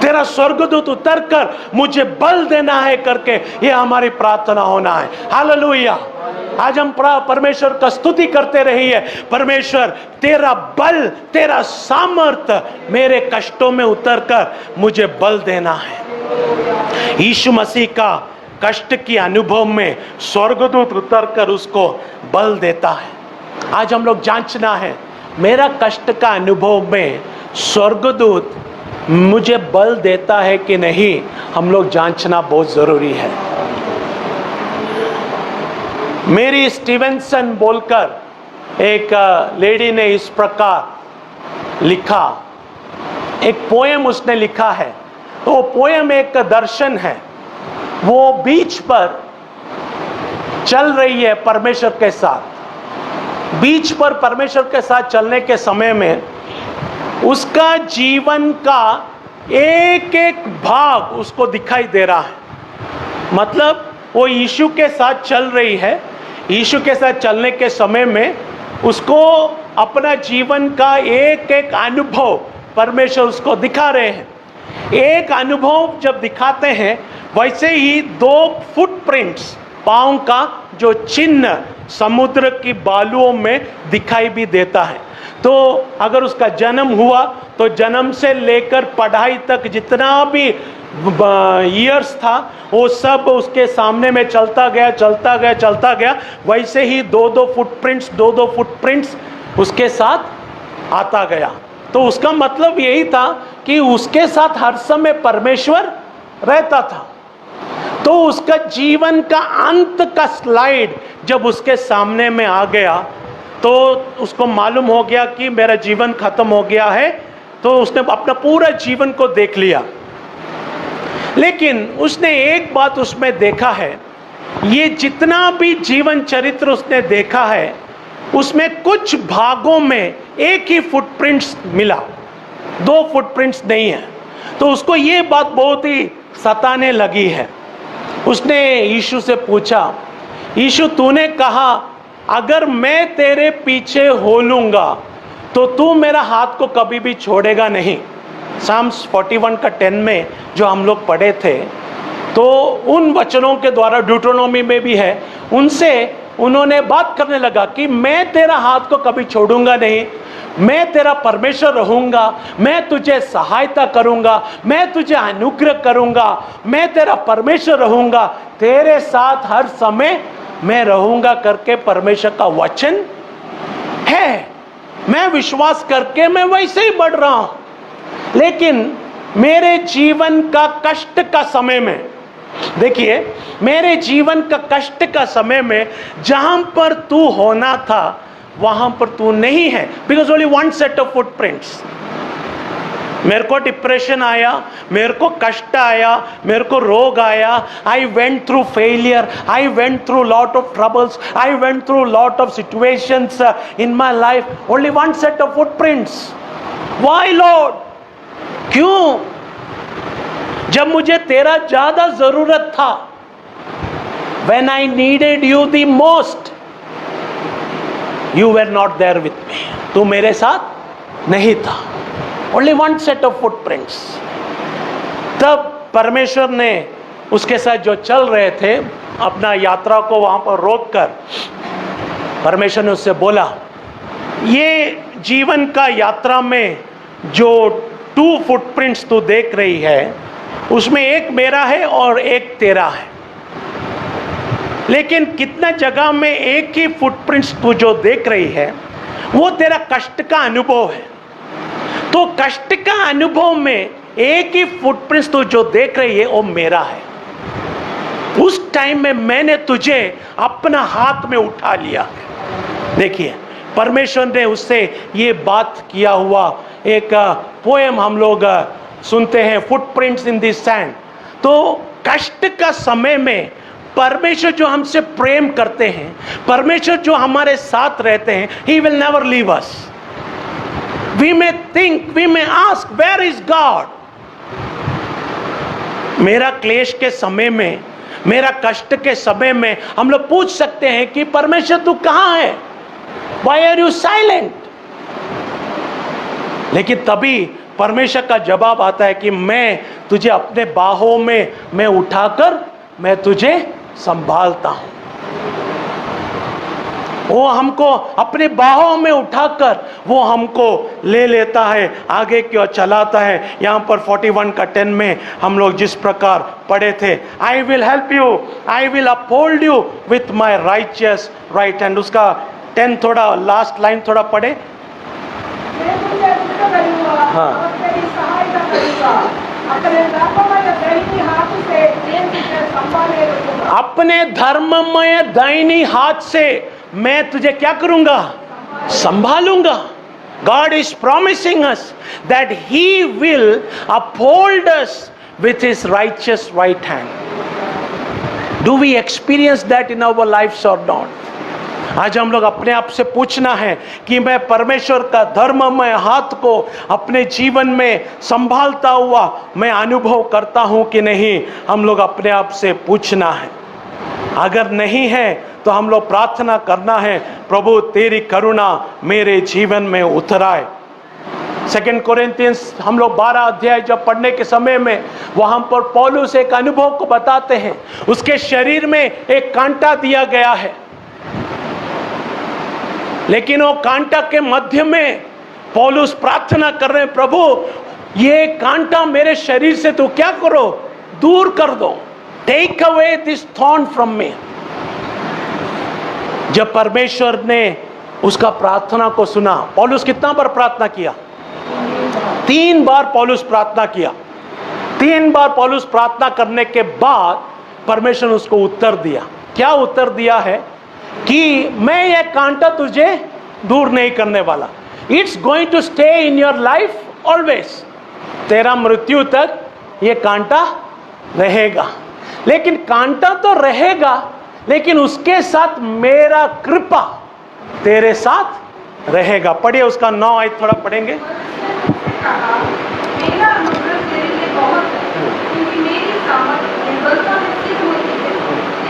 A: तेरा स्वर्गदूत उतरकर मुझे बल देना है करके ये हमारी प्रार्थना होना है। हालेलुया। आज हम परमेश्वर का स्तुति करते रहिए, परमेश्वर तेरा बल, तेरा सामर्थ्य मेरे कष्टों में उतरकर मुझे बल देना है। यीशु मसीह का कष्ट की अनुभव में स्वर्गदूत उतरकर उसको बल देता है। आज हम लोग जांचना है, मेरा कष्ट का अनुभव में स्वर्गदूत मुझे बल देता है कि नहीं, हम लोग जांचना बहुत जरूरी है। मेरी स्टीवेंसन बोलकर एक लेडी ने इस प्रकार लिखा, एक पोएम उसने लिखा है। तो वो पोएम एक दर्शन है। वो बीच पर चल रही है परमेश्वर के साथ। बीच पर परमेश्वर के साथ चलने के समय में उसका जीवन का एक एक भाग उसको दिखाई दे रहा है। मतलब वो यीशु के साथ चल रही है। यीशु के साथ चलने के समय में उसको अपना जीवन का एक एक अनुभव परमेश्वर उसको दिखा रहे हैं। एक अनुभव जब दिखाते हैं, वैसे ही 2 फुटप्रिंट्स, पाँव का जो चिन्ह समुद्र की बालुओं में दिखाई भी देता है। तो अगर उसका जन्म हुआ तो जन्म से लेकर पढ़ाई तक जितना भी ईयर्स था वो सब उसके सामने में चलता गया। वैसे ही 2-2 फुटप्रिंट्स उसके साथ आता गया। तो उसका मतलब यही था कि उसके साथ हर समय परमेश्वर रहता था। तो उसका जीवन का अंत का स्लाइड जब उसके सामने में आ गया तो उसको मालूम हो गया कि मेरा जीवन खत्म हो गया है। तो उसने अपना पूरा जीवन को देख लिया। लेकिन उसने एक बात उसमें देखा है, ये जितना भी जीवन चरित्र उसने देखा है उसमें कुछ भागों में एक ही फुटप्रिंट्स मिला, 2 फुटप्रिंट्स नहीं है। तो उसको ये बात बहुत ही सताने लगी है। उसने यीशु से पूछा, यीशु तूने कहा अगर मैं तेरे पीछे हो लूँगा तो तू मेरा हाथ को कभी भी छोड़ेगा नहीं। साम्स 41 का 10 में जो हम लोग पढ़े थे, तो उन वचनों के द्वारा ड्यूटरोनोमी में भी है, उनसे उन्होंने बात करने लगा कि मैं तेरा हाथ को कभी छोड़ूंगा नहीं, मैं तेरा परमेश्वर रहूंगा, मैं तुझे सहायता करूंगा, मैं तुझे अनुग्रह करूंगा, मैं तेरा परमेश्वर रहूंगा, तेरे साथ हर समय मैं रहूंगा करके परमेश्वर का वचन है। मैं विश्वास करके मैं वैसे ही बढ़ रहा हूं। लेकिन मेरे जीवन का कष्ट का समय में, देखिए मेरे जीवन का कष्ट का समय में जहां पर तू होना था वहां पर तू नहीं है। Because only 1 set of footprints. मेरे को डिप्रेशन आया, मेरे को कष्ट आया, मेरे को रोग आया, I went through failure, I went through lot of troubles, I went through lot of situations in my life, only 1 set of footprints. Why Lord? क्यों? जब मुझे तेरा ज्यादा जरूरत था, when I needed you the most, you were not there with me. तू मेरे साथ नहीं था। Only 1 set of footprints. तब परमेश्वर ने उसके साथ जो चल रहे थे अपना यात्रा को वहां पर रोककर परमेश्वर ने उससे बोला, ये जीवन का यात्रा में जो 2 फुटप्रिंट्स तू देख रही है उसमें एक मेरा है और एक तेरा है। लेकिन कितना जगह में एक ही फुटप्रिंट्स तू जो देख रही है वो तेरा कष्ट का अनुभव है। तो कष्ट का अनुभव में एक ही फुटप्रिंट्स तू जो देख रही है वो मेरा है। उस टाइम में मैंने तुझे अपना हाथ में उठा लिया। देखिए परमेश्वर ने उससे ये बात किया हुआ एक पोएम हम लोग सुनते हैं, फुटप्रिंट्स इन द सैंड। तो कष्ट का समय में परमेश्वर जो हमसे प्रेम करते हैं, परमेश्वर जो हमारे साथ रहते हैं, He will never leave us. We may think, we may ask, where is God? मेरा क्लेश के समय में, मेरा कष्ट के समय में हम लोग पूछ सकते हैं कि परमेश्वर तू कहाँ है? Why are you silent? लेकिन तभी परमेश्वर का जवाब आता है कि मैं तुझे अपने बाहों में मैं उठाकर मैं तुझे संभालता हूं। वो हमको अपने बाहों में उठाकर वो हमको ले लेता है, आगे की ओर चलाता है। यहाँ पर 41 का 10 में हम लोग जिस प्रकार पढ़े थे, I will help you, I will uphold you with my righteous right hand. उसका 10 थोड़ा लास्ट लाइन थोड़ा पढ़े।
C: मैं तुझे उद्धार करूंगा
A: हाँ।
C: और तेरी सहायता करूंगा, अपने धर्ममय दाहिनी हाथ से मैं तुझे संभाले रखूंगा।
A: अपने धर्ममय दाहिनी हाथ से मैं तुझे क्या करूंगा? संभालूंगा। God is promising us that He will uphold us with His righteous right hand. Do we experience that in our lives or not? आज हम लोग अपने आप से पूछना है कि मैं परमेश्वर का धर्ममय हाथ को अपने जीवन में संभालता हुआ मैं अनुभव करता हूं कि नहीं। हम लोग अपने आप से पूछना है। अगर नहीं है तो हम लोग प्रार्थना करना है, प्रभु तेरी करुणा मेरे जीवन में उतर आए। 2 कोरिन्थियंस हम लोग 12 अध्याय जब पढ़ने के समय में वहां पर पौलुस एक अनुभव को बताते हैं। उसके शरीर में एक कांटा दिया गया है, लेकिन वो कांटा के मध्य में पौलुस प्रार्थना कर रहे हैं, प्रभु ये कांटा मेरे शरीर से तो क्या करो, दूर कर दो, take away this thorn from me. जब परमेश्वर ने उसका प्रार्थना को सुना, पौलुस कितना बार प्रार्थना किया? 3 बार पौलुस प्रार्थना किया। 3 बार पौलुस प्रार्थना करने के बाद परमेश्वर ने उसको उत्तर दिया। क्या उत्तर दिया है? कि मैं ये कांटा तुझे दूर नहीं करने वाला। It's going to stay in your life always. तेरा मृत्यु तक ये कांटा रहेगा। लेकिन कांटा तो रहेगा, लेकिन उसके साथ मेरा कृपा तेरे साथ रहेगा। पढ़िए उसका 9 आयत थोड़ा पढ़ेंगे।
C: मेरा अनुग्रह तेरे लिए बहुत है, क्योंकि मेरी सामर्थ निर्बलता में सिद्ध होती है।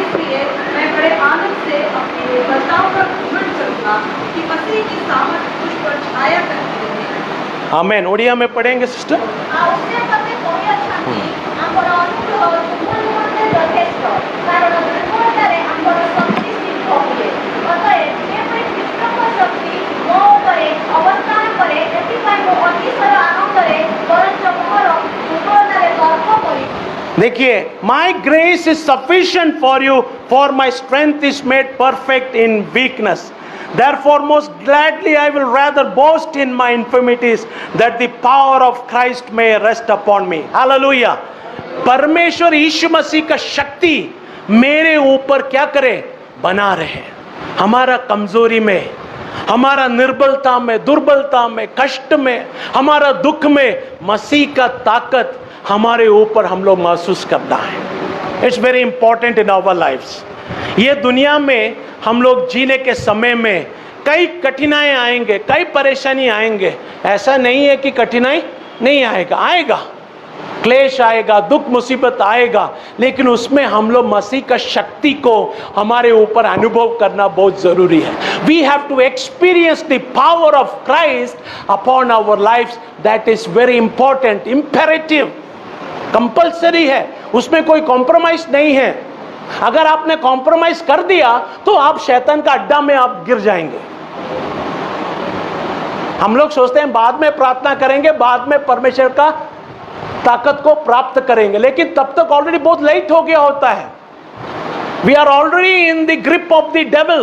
C: इसलिए मैं बड़े आनंद से अपनी निर्बलताओं का घमंड करूंगा कि मसीह की सामर्थ मुझ पर छाया करती है।
A: आमीन। ओडिया में पढ़ेंगे सिस्टर।
E: उसने कभी कोई अशांति आंबर अनुग्रह तुमको निमंत्रण যথেষ্ট কারণ দুর্বলতারে আম্বর শক্তি সিদ্ধ হবে। অতএব যে পরি বিষ্ণুଙ୍କ শক্তি ମୋ ଉପରେ ଅବସ୍ଥାନ କରେ, ଏଥିପାଇଁ ମୁଁ ଅତିଶୟ ଆନନ୍ଦରେ ବରଞ୍ଚ ମୋର ଦୁର୍ବଳତାରେ ଗର୍ବ କରିବି।
A: देखिए, माई grace is sufficient for you, for my strength is made perfect in weakness. Therefore, most gladly I will rather boast in my infirmities, that the power of Christ may rest upon me. Hallelujah. परमेश्वर यीशु मसीह का शक्ति मेरे ऊपर क्या करे? बना रहे। हमारा कमजोरी में, हमारा निर्बलता में, दुर्बलता में, कष्ट में, हमारा दुख में मसीह का ताकत हमारे ऊपर हम लोग महसूस करना है। It's very important in our lifes. ये दुनिया में हम लोग जीने के समय में कई कठिनाई आएंगे, कई परेशानी आएंगे। ऐसा नहीं है कि कठिनाई नहीं आएगा, आएगा, क्लेश आएगा, दुख मुसीबत आएगा, लेकिन उसमें हम लोग मसीह का शक्ति को हमारे ऊपर अनुभव करना बहुत जरूरी है। We have to experience the power of Christ upon our lifes. That is very important, imperative, compulsory है, उसमें कोई कॉम्प्रोमाइज नहीं है। अगर आपने कॉम्प्रोमाइज कर दिया तो आप शैतान का अड्डा में आप गिर जाएंगे। हम लोग सोचते हैं बाद में प्रार्थना करेंगे, बाद में परमेश्वर का ताकत को प्राप्त करेंगे, लेकिन तब तक ऑलरेडी बहुत लेट हो गया होता है। We are already in the grip of the devil.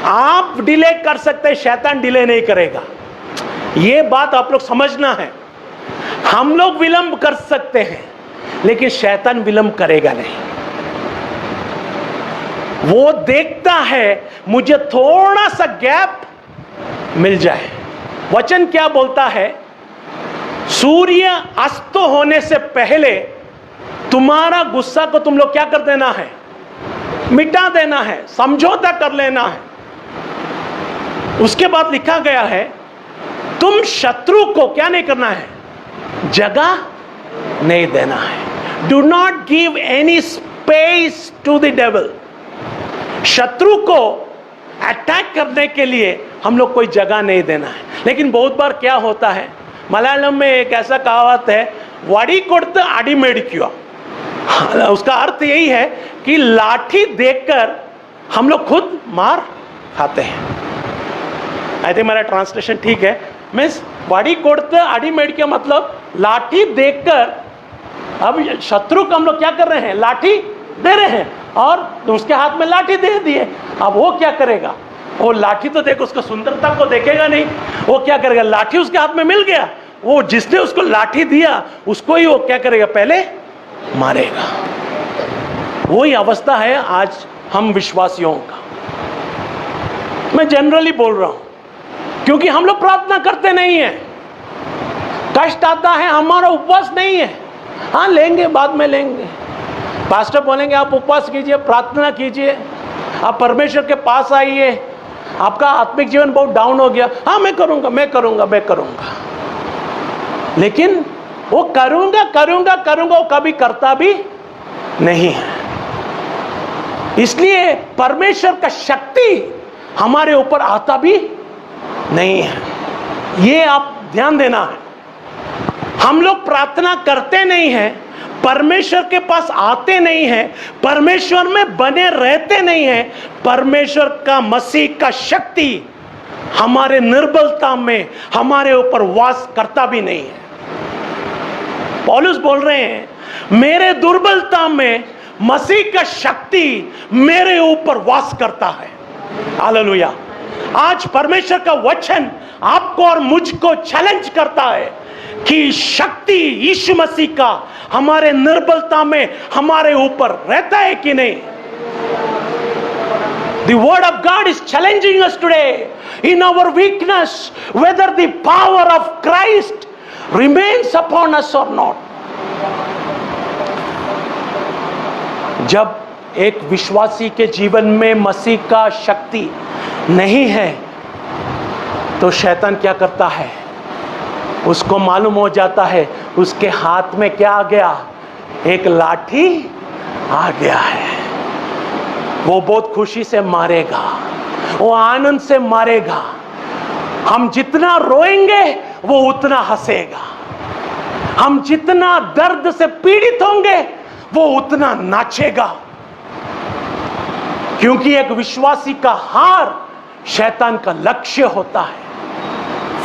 A: आप डिले कर सकते हैं, शैतान डिले नहीं करेगा। ये बात आप लोग समझना है। हम लोग विलंब कर सकते हैं, लेकिन शैतान विलंब करेगा नहीं। वो देखता है मुझे थोड़ा सा गैप मिल जाए। वचन क्या बोलता है? सूर्य अस्त होने से पहले तुम्हारा गुस्सा को तुम लोग क्या कर देना है? मिटा देना है, समझौता कर लेना है। उसके बाद लिखा गया है तुम शत्रु को क्या नहीं करना है? जगह नहीं देना है। Do not give any space to the devil. शत्रु को अटैक करने के लिए हम लोग कोई जगह नहीं देना है। लेकिन बहुत बार क्या होता है, मलयालम में एक ऐसा कहावत है, वाड़ी कोड़ते आड़ी मेडिक्यों। उसका अर्थ यही है कि लाठी देखकर हम लोग खुद मार खाते हैं। आई थिंक मेरा ट्रांसलेशन ठीक है। मीन्स वाड़ी कोड़ते आड़ी मेडिक्यों मतलब लाठी देखकर, अब शत्रु को हम लोग क्या कर रहे हैं, लाठी दे रहे हैं, और उसके हाथ में लाठी दे दिए। अब वो क्या करेगा, वो लाठी तो देख उसको सुंदरता को देखेगा नहीं, वो क्या करेगा, लाठी उसके हाथ में मिल गया, वो जिसने उसको लाठी दिया उसको ही वो क्या करेगा, पहले मारेगा। वही अवस्था है आज हम विश्वासियों का। मैं जनरली बोल रहा हूं, क्योंकि हम लोग प्रार्थना करते नहीं है, कष्ट आता है, हमारा उपवास नहीं है। हाँ लेंगे, बाद में लेंगे। पास्टर बोलेंगे आप उपवास कीजिए, प्रार्थना कीजिए, आप परमेश्वर के पास आइए, आपका आत्मिक जीवन बहुत डाउन हो गया, हाँ मैं करूंगा मैं करूंगा मैं करूंगा। लेकिन वो करूंगा करूंगा करूंगा वो कभी करता भी नहीं है। इसलिए परमेश्वर का शक्ति हमारे ऊपर आता भी नहीं है। ये आप ध्यान देना है। हम लोग प्रार्थना करते नहीं हैं, परमेश्वर के पास आते नहीं हैं, परमेश्वर में बने रहते नहीं हैं, परमेश्वर का मसीह का शक्ति हमारे निर्बलता में हमारे ऊपर वास करता भी नहीं है। पौलुस बोल रहे हैं, मेरे दुर्बलता में मसीह का शक्ति मेरे ऊपर वास करता है। हालेलुया। आज परमेश्वर का वचन आपको और मुझको चैलेंज करता है कि शक्ति यीशु मसीह का हमारे निर्बलता में हमारे ऊपर रहता है कि नहीं। The word of God is challenging us today in our weakness whether the power of Christ remains upon us or not. जब एक विश्वासी के जीवन में मसीह का शक्ति नहीं है तो शैतान क्या करता है, उसको मालूम हो जाता है उसके हाथ में क्या आ गया, एक लाठी आ गया है। वो बहुत खुशी से मारेगा, वो आनंद से मारेगा। हम जितना रोएंगे वो उतना हंसेगा, हम जितना दर्द से पीड़ित होंगे वो उतना नाचेगा। क्योंकि एक विश्वासी का हार शैतान का लक्ष्य होता है।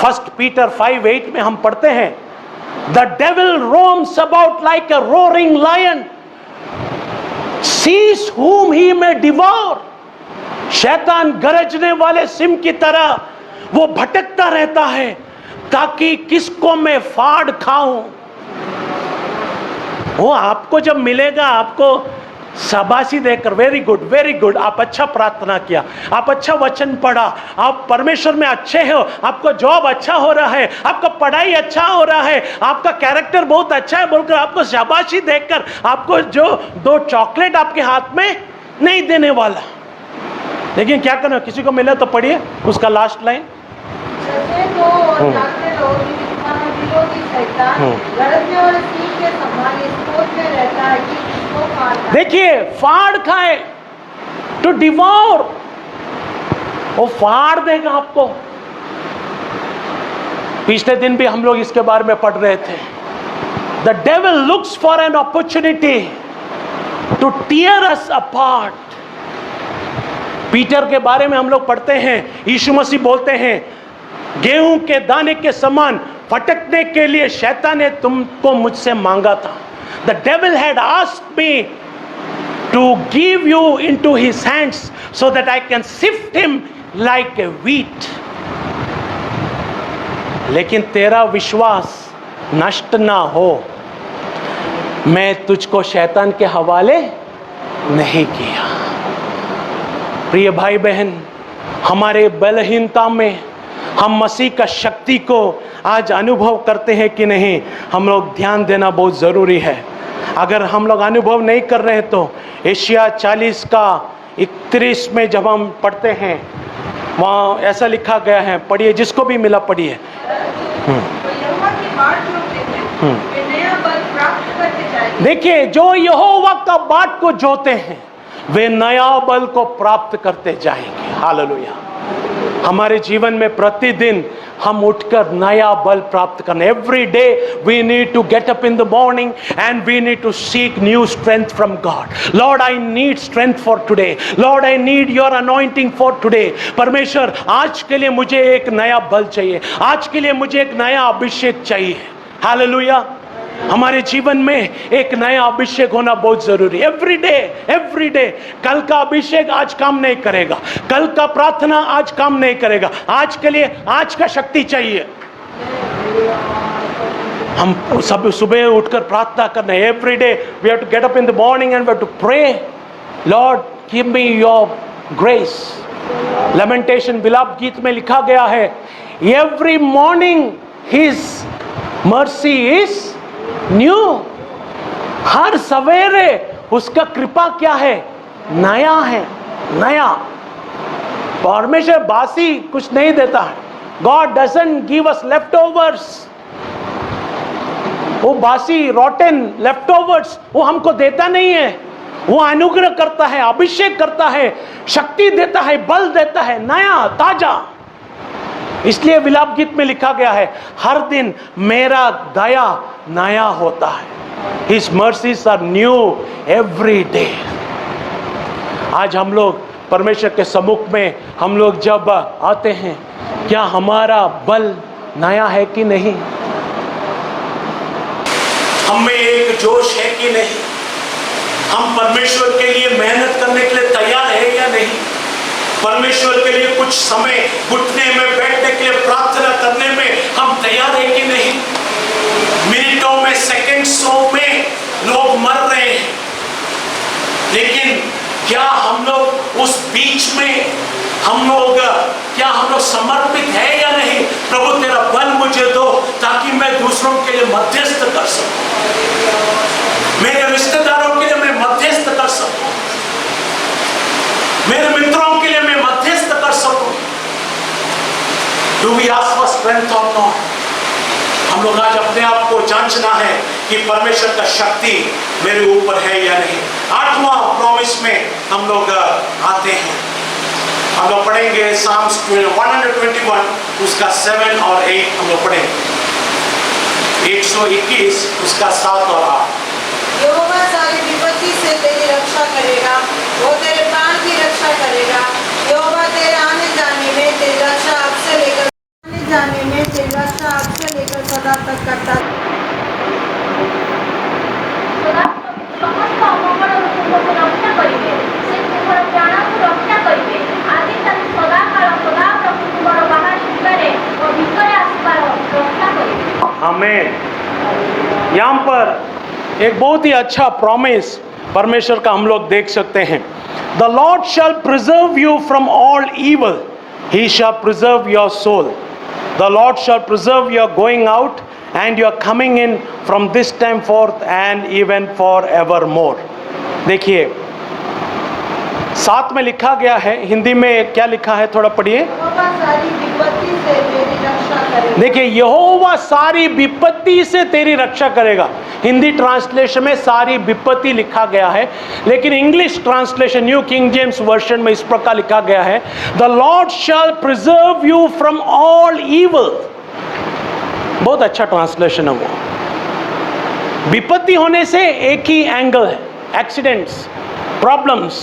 A: 1 Peter 5:8 में हम पढ़ते हैं, The devil roams about like a roaring lion, sees whom he may devour. शैतान गरजने वाले सिंह की तरह वो भटकता रहता है ताकि किसको मैं फाड़ खाऊं। वो आपको जब मिलेगा आपको शाबाशी देकर, वेरी गुड, आप अच्छा प्रार्थना किया, आप अच्छा वचन पढ़ा, आप परमेश्वर में अच्छे हो, आपको जॉब अच्छा हो रहा है, आपका पढ़ाई अच्छा हो रहा है, आपका कैरेक्टर बहुत अच्छा है बोलकर आपको शाबाशी देकर आपको जो 2 चॉकलेट आपके हाथ में नहीं देने वाला। लेकिन क्या करना, किसी को मिले तो पढ़िए उसका लास्ट लाइन। देखिए, फाड़ खाए, टू डिवोर, वो फाड़ देगा आपको। पिछले दिन भी हम लोग इसके बारे में पढ़ रहे थे। The devil looks for an opportunity to tear us apart. Peter के बारे में हम लोग पढ़ते हैं, यीशु मसीह बोलते हैं, गेहूं के दाने के समान फटकने के लिए शैतान ने तुमको मुझसे मांगा था। The devil had asked me to give you into his hands so that I can sift him like a wheat. लेकिन तेरा विश्वास नष्ट ना हो, मैं तुझको शैतान के हवाले नहीं किया। प्रिय भाई बहन, हमारे बलहीनता में हम मसीह का शक्ति को आज अनुभव करते हैं कि नहीं, हम लोग ध्यान देना बहुत ज़रूरी है। अगर हम लोग अनुभव नहीं कर रहे हैं तो एशिया 40 का 31 में जब हम पढ़ते हैं वहाँ ऐसा लिखा गया है, पढ़िए, जिसको भी मिला पढ़िए। देखिए, जो यहोवा का बाट को जोते हैं वे नया बल को प्राप्त करते जाएंगे। हालेलुया। हमारे जीवन में प्रतिदिन हम उठकर नया बल प्राप्त करना. Every day we need to get up in the morning and we need to seek new strength from God. Lord I need strength for today. Lord I need your anointing for today. परमेश्वर आज के लिए मुझे एक नया बल चाहिए. आज के लिए मुझे एक नया अभिषेक चाहिए. हालेलुया. हमारे जीवन में एक नया अभिषेक होना बहुत जरूरी. एवरी डे कल का अभिषेक आज काम नहीं करेगा. कल का प्रार्थना आज काम नहीं करेगा. आज के लिए आज का शक्ति चाहिए. हम सब सुबह उठकर प्रार्थना करना. Every day we have to get up in the morning and we have to pray, Lord give me your grace. Lamentation विलाप गीत में लिखा गया है, every morning his mercy is new. हर सवेरे उसका कृपा क्या है? नया है. नया. परमेश्वर बासी कुछ नहीं देता है. God doesn't give us left overs. वो बासी रॉटन लेफ्ट ओवर्स वो हमको देता नहीं है. वो अनुग्रह करता है, अभिषेक करता है, शक्ति देता है, बल देता है, नया ताजा. इसलिए विलाप गीत में लिखा गया है, हर दिन मेरा दया नया होता है. His mercies are new every day. आज हम लोग परमेश्वर के सम्मुख में हम लोग जब आते हैं, क्या हमारा बल नया है कि नहीं? हम में एक जोश है कि नहीं? हम परमेश्वर के लिए मेहनत करने के लिए तैयार है या नहीं? परमेश्वर के लिए कुछ समय घुटने में बैठने के लिए प्रार्थना करने में हम तैयार है कि नहीं? मिनटों में सेकंड्सों में लोग मर रहे हैं, लेकिन क्या हम लोग उस बीच में हम लोग समर्पित है या नहीं? प्रभु तेरा बल मुझे दो ताकि मैं दूसरों के लिए मध्यस्थ कर सकूं, मेरे रिश्तेदारों के लिए मैं मध्यस्थ कर सकूं, मेरे मित्रों के लिए मैं मध्यस्थ कर सकूं. Do we ask for strength और नॉट? हम लोग आज अपने आप को जांचना है कि परमेश्वर का शक्ति मेरे ऊपर है या नहीं. 8वां प्रॉमिस में हम लोग आते हैं. हम लोग पढ़ेंगे साम्स 121 उसका 7 और 8 हम लोग पढ़ेंगे. 121 उसका 7 और 8.
F: यहोवा सारी विपत्ति से तेरी रक्षा करेगा, वो तेरे प्राण की रक्षा करेगा. यहोवा तेरे आने जाने में तेरी रक्षा आपसे लेकर सदा तक करता.
E: ସମସ୍ତ ଅମଙ୍ଗଳରୁ ତୁମକୁ ରକ୍ଷା କରିବେ, ସେ ତୁମର ପ୍ରାଣକୁ ରକ୍ଷା କରିବେ. ଆଜି ତାକୁ ସଦାକାଳ ସଦାପ୍ରଭୁ ତୁମର ବାହାରି ଯିବାରେ ଓ ଭିତରେ ଆସିବାର ରକ୍ଷା କରିବେ.
A: हमें यहाँ पर एक बहुत ही अच्छा प्रॉमिस परमेश्वर का हम लोग देख सकते हैं. The Lord shall preserve you from all evil, he shall preserve your soul. The Lord shall preserve your going out and you are coming in from this time forth and even forevermore. देखिए 7 में लिखा गया है, हिंदी में क्या लिखा है थोड़ा पढ़िए.
F: यहोवा सारी विपत्ति से तेरी रक्षा करेगा.
A: देखिए यहोवा सारी विपत्ति से तेरी रक्षा करेगा. हिंदी ट्रांसलेशन में सारी विपत्ति लिखा गया है, लेकिन English translation New King James Version में इस प्रकार लिखा गया है, the Lord shall preserve you from all evil. बहुत अच्छा ट्रांसलेशन है वो. विपत्ति होने से एक ही एंगल है, एक्सीडेंट्स, प्रॉब्लम्स,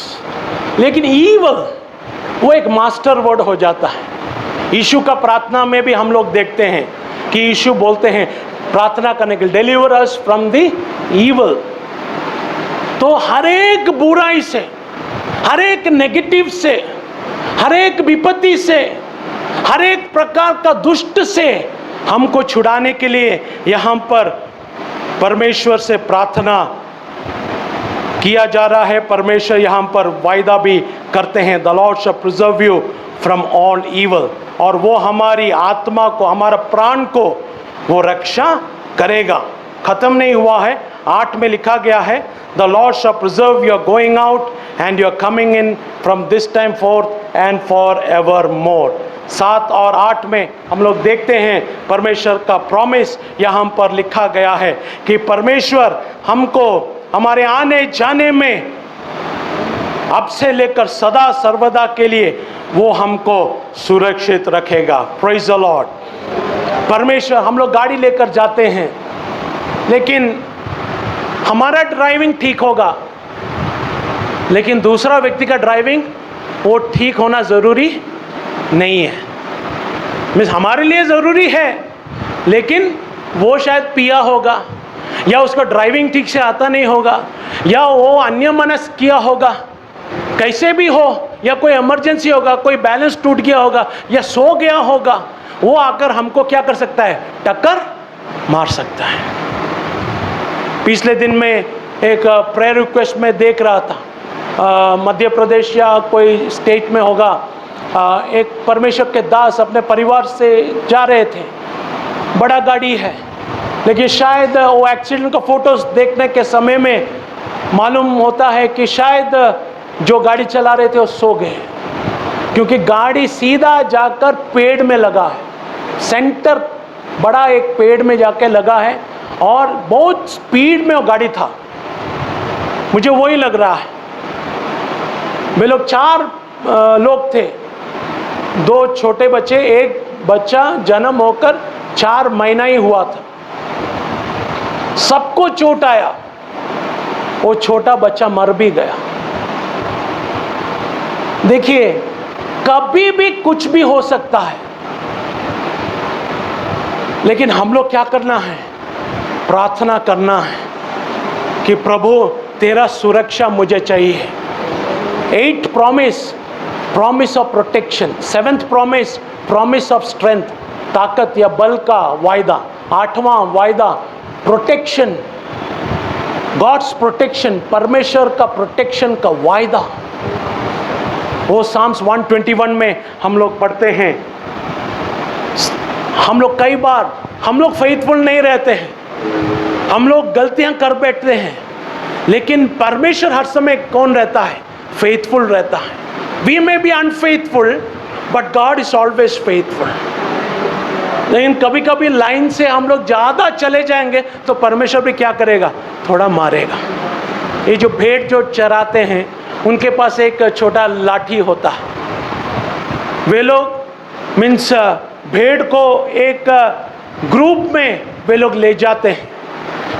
A: लेकिन ईवल वो एक मास्टर वर्ड हो जाता है. यीशु का प्रार्थना में भी हम लोग देखते हैं कि यीशु बोलते हैं प्रार्थना करने के लिए, deliver us from the evil. तो हर एक बुराई से, हर एक नेगेटिव से, हर एक विपत्ति से, हर एक प्रकार का दुष्ट से हमको छुड़ाने के लिए यहाँ पर परमेश्वर से प्रार्थना किया जा रहा है. परमेश्वर यहाँ पर वायदा भी करते हैं, the Lord shall preserve you from all evil. और वो हमारी आत्मा को, हमारा प्राण को वो रक्षा करेगा. खत्म नहीं हुआ है. 8 में लिखा गया है, the Lord shall preserve your going out and your coming in from this time forth and for ever more. 7 और 8 में हम लोग देखते हैं परमेश्वर का प्रॉमिस यहाँ पर लिखा गया है कि परमेश्वर हमको हमारे आने जाने में अब से लेकर सदा सर्वदा के लिए वो हमको सुरक्षित रखेगा। Praise the Lord. परमेश्वर, हम लोग गाड़ी लेकर जाते हैं, लेकिन हमारा ड्राइविंग ठीक होगा, लेकिन दूसरा व्यक्ति का ड्राइविंग वो ठीक होना ज़रूरी नहीं है। मीन्स हमारे लिए ज़रूरी है, लेकिन वो शायद पिया होगा, या उसको ड्राइविंग ठीक से आता नहीं होगा, या वो अन्यमनस्क किया होगा, कैसे भी हो, या कोई इमरजेंसी होगा, कोई बैलेंस टूट गया होगा, या सो गया होगा, वो आकर हमको क्या कर सकता है? टक्कर मार सकता है। पिछले दिन में एक प्रेयर रिक्वेस्ट में देख रहा था, मध्य प्रदेश या कोई स्टेट में होगा, एक परमेश्वर के दास अपने परिवार से जा रहे थे, बड़ा गाड़ी है, लेकिन शायद वो एक्सीडेंट का फोटोज देखने के समय में मालूम होता है कि शायद जो गाड़ी चला रहे थे वो सो गए, क्योंकि गाड़ी सीधा जाकर पेड़ में लगा है, सेंटर बड़ा एक पेड़ में जाके लगा है, और बहुत स्पीड में वो गाड़ी था। मुझे वही लग रहा है। वे लोग 4 लोग थे, 2 छोटे बच्चे, एक बच्चा जन्म होकर 4 महीना ही हुआ था। सबको चोट आया, वो छोटा बच्चा मर भी गया। देखिए, कभी भी कुछ भी हो सकता है, लेकिन हम लोग क्या करना है? प्रार्थना करना है कि प्रभु तेरा सुरक्षा मुझे चाहिए। 8th promise of protection, 7th promise of strength, ताकत या बल का वायदा, 8वां वायदा प्रोटेक्शन, गॉड्स प्रोटेक्शन, परमेश्वर का प्रोटेक्शन का वायदा। वो साम्स 121 में हम लोग पढ़ते हैं। हम लोग कई बार हम लोग फेथफुल नहीं रहते हैं, हम लोग गलतियां कर बैठते हैं, लेकिन परमेश्वर हर समय कौन रहता है? फेथफुल रहता है। We may be unfaithful, but God is always faithful. लेकिन कभी कभी लाइन से हम लोग ज़्यादा चले जाएंगे तो परमेश्वर भी क्या करेगा? थोड़ा मारेगा। ये जो भेड़ जो चराते हैं, उनके पास एक छोटा लाठी होता है। वे लोग मीन्स भेड़ को एक ग्रुप में वे लोग ले जाते हैं,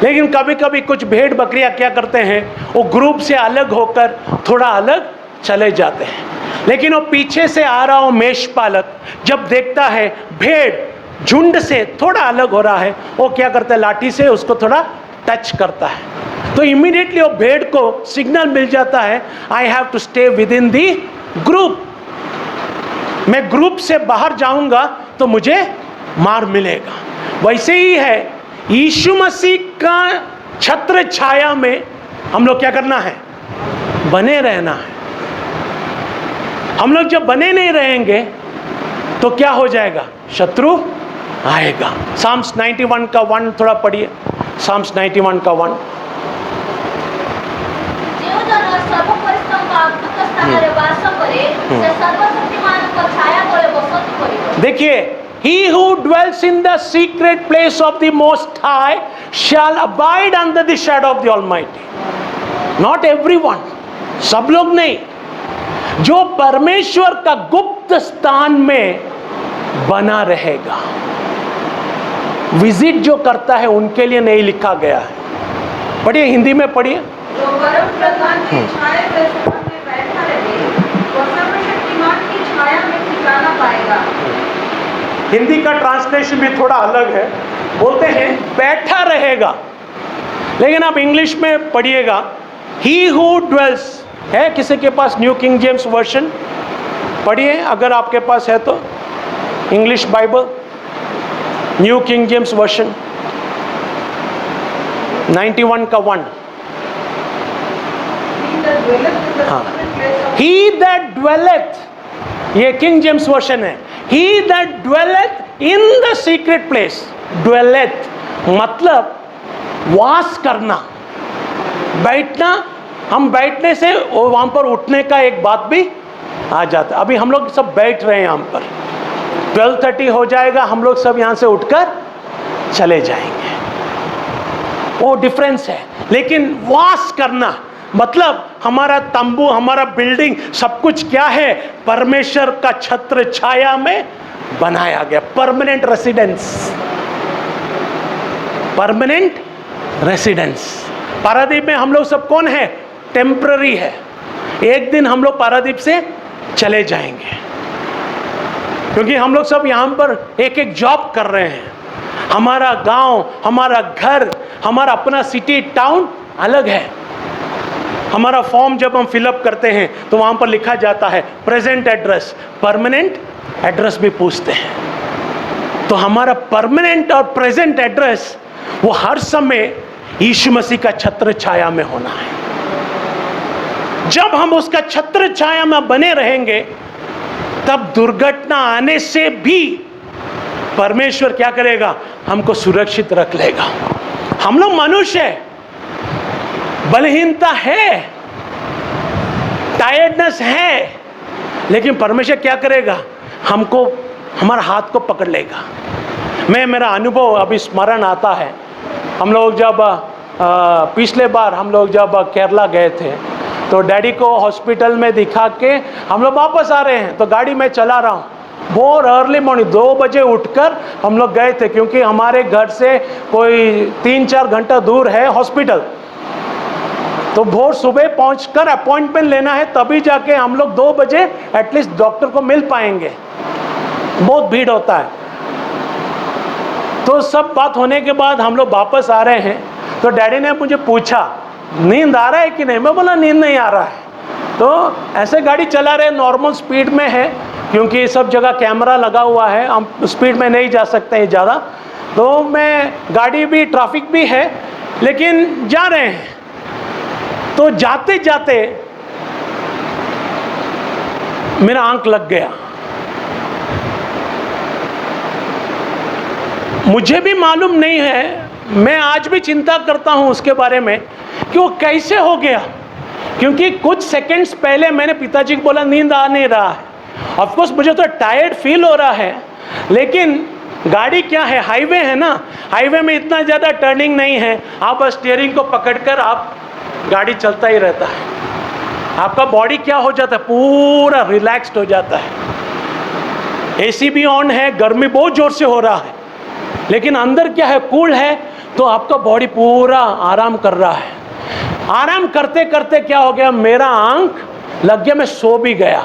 A: लेकिन कभी कभी कुछ भेड़ बकरियां क्या करते हैं? वो ग्रुप से अलग होकर थोड़ा अलग चले जाते हैं। लेकिन वो पीछे से आ रहा हो मेषपालक जब देखता है भेड़ झुंड से थोड़ा अलग हो रहा है, वो क्या करता है? लाठी से उसको थोड़ा टच करता है, तो इमीडिएटली वो भेड़ को सिग्नल मिल जाता है, I have to stay with in the group. मैं ग्रुप से बाहर जाऊंगा तो मुझे मार मिलेगा। वैसे ही है, यीशु मसीह का छत्र छाया में हम लोग क्या करना है? बने रहना है। हम लोग जब बने नहीं रहेंगे तो क्या हो जाएगा? शत्रु आएगा। साम्स 91 का 1 थोड़ा पढ़िए। साम्स 91 का 1। देखिए, he who dwells in the secret place of the Most High shall abide under the shadow of the Almighty. Not everyone, सब लोग नहीं। जो परमेश्वर का गुप्त स्थान में बना रहेगा, विजिट जो करता है, उनके लिए नहीं लिखा गया है। पढ़िए, हिंदी में पढ़िए।
C: जो परम प्रधान की छाया के स्थान में बैठा रहे, वह सर्वशक्तिमान की छाया में ठिकाना पाएगा।
A: हिंदी का ट्रांसलेशन भी थोड़ा अलग है, बोलते हैं बैठा रहेगा, लेकिन आप इंग्लिश में पढ़िएगा, he who dwells। है किसी के पास न्यू किंग जेम्स वर्जन? पढ़िए अगर आपके पास है तो, English Bible, new King James version 91 का 1। हाँ, he that dwelleth, ये किंग जेम्स वर्जन है। he that dwelleth in the secret place, dwelleth मतलब वास करना, बैठना। हम बैठने से वहां पर उठने का एक बात भी आ जाता है। अभी हम लोग सब बैठ रहे हैं यहाँ पर, 12:30 हो जाएगा, हम लोग सब यहाँ से उठकर चले जाएंगे, वो डिफरेंस है। लेकिन वास करना मतलब हमारा तंबू, हमारा बिल्डिंग, सब कुछ क्या है? परमेश्वर का छत्र छाया में बनाया गया। Permanent residence, permanent residence. Paradip में हम लोग सब कौन है? टेम्पररी है। एक दिन हम लोग पारादीप से चले जाएंगे, क्योंकि हम लोग सब यहाँ पर एक एक जॉब कर रहे हैं। हमारा गांव, हमारा घर, हमारा अपना सिटी टाउन अलग है। हमारा फॉर्म जब हम फिलअप करते हैं तो वहाँ पर लिखा जाता है प्रेजेंट एड्रेस, परमानेंट एड्रेस भी पूछते हैं। तो हमारा परमानेंट और प्रेजेंट एड्रेस वो हर समय यीशु मसीह का छत्र छाया में होना है। जब हम उसका छत्र छाया में बने रहेंगे, तब दुर्घटना आने से भी परमेश्वर क्या करेगा? हमको सुरक्षित रख लेगा। हम लोग मनुष्य है, बलहीनता है, टायर्डनेस है, लेकिन परमेश्वर क्या करेगा? हमको, हमारा हाथ को पकड़ लेगा। मेरा अनुभव अभी स्मरण आता है। हम लोग जब पिछले बार हम लोग जब केरला गए थे, तो डैडी को हॉस्पिटल में दिखा के हम लोग वापस आ रहे हैं, तो गाड़ी में चला रहा हूँ। बहुत अर्ली मॉर्निंग 2 बजे उठकर हम लोग गए थे, क्योंकि हमारे घर से कोई 3-4 घंटा दूर है हॉस्पिटल। तो भोर सुबह पहुंचकर अपॉइंटमेंट लेना है, तभी जाके हम लोग 2 बजे एटलीस्ट डॉक्टर को मिल पाएंगे। बहुत भीड़ होता है। तो सब बात होने के बाद हम लोग वापस आ रहे हैं, तो डैडी ने मुझे पूछा नींद आ रहा है कि नहीं। मैं बोला नींद नहीं आ रहा है। तो ऐसे गाड़ी चला रहे, नॉर्मल स्पीड में है, क्योंकि सब जगह कैमरा लगा हुआ है, हम स्पीड में नहीं जा सकते हैं ज़्यादा। तो मैं, गाड़ी भी, ट्रैफिक भी है, लेकिन जा रहे हैं। तो जाते जाते मेरा आंख लग गया। मुझे भी मालूम नहीं है, मैं आज भी चिंता करता हूं उसके बारे में कि वो कैसे हो गया। क्योंकि कुछ सेकंड्स पहले मैंने पिताजी को बोला नींद आ नहीं रहा है। ऑफ कोर्स मुझे तो टायर्ड फील हो रहा है, लेकिन गाड़ी क्या है, हाईवे है ना, हाईवे में इतना ज़्यादा टर्निंग नहीं है। आप स्टीयरिंग को पकड़कर आप गाड़ी चलता ही रहता है। आपका बॉडी क्या हो जाता है? पूरा रिलैक्स्ड हो जाता है। एसी भी ऑन है, गर्मी बहुत ज़ोर से हो रहा है, लेकिन अंदर क्या है? कूल है। तो आपका बॉडी पूरा आराम कर रहा है। आराम करते करते क्या हो गया? मेरा आंख लग गया, मैं सो भी गया।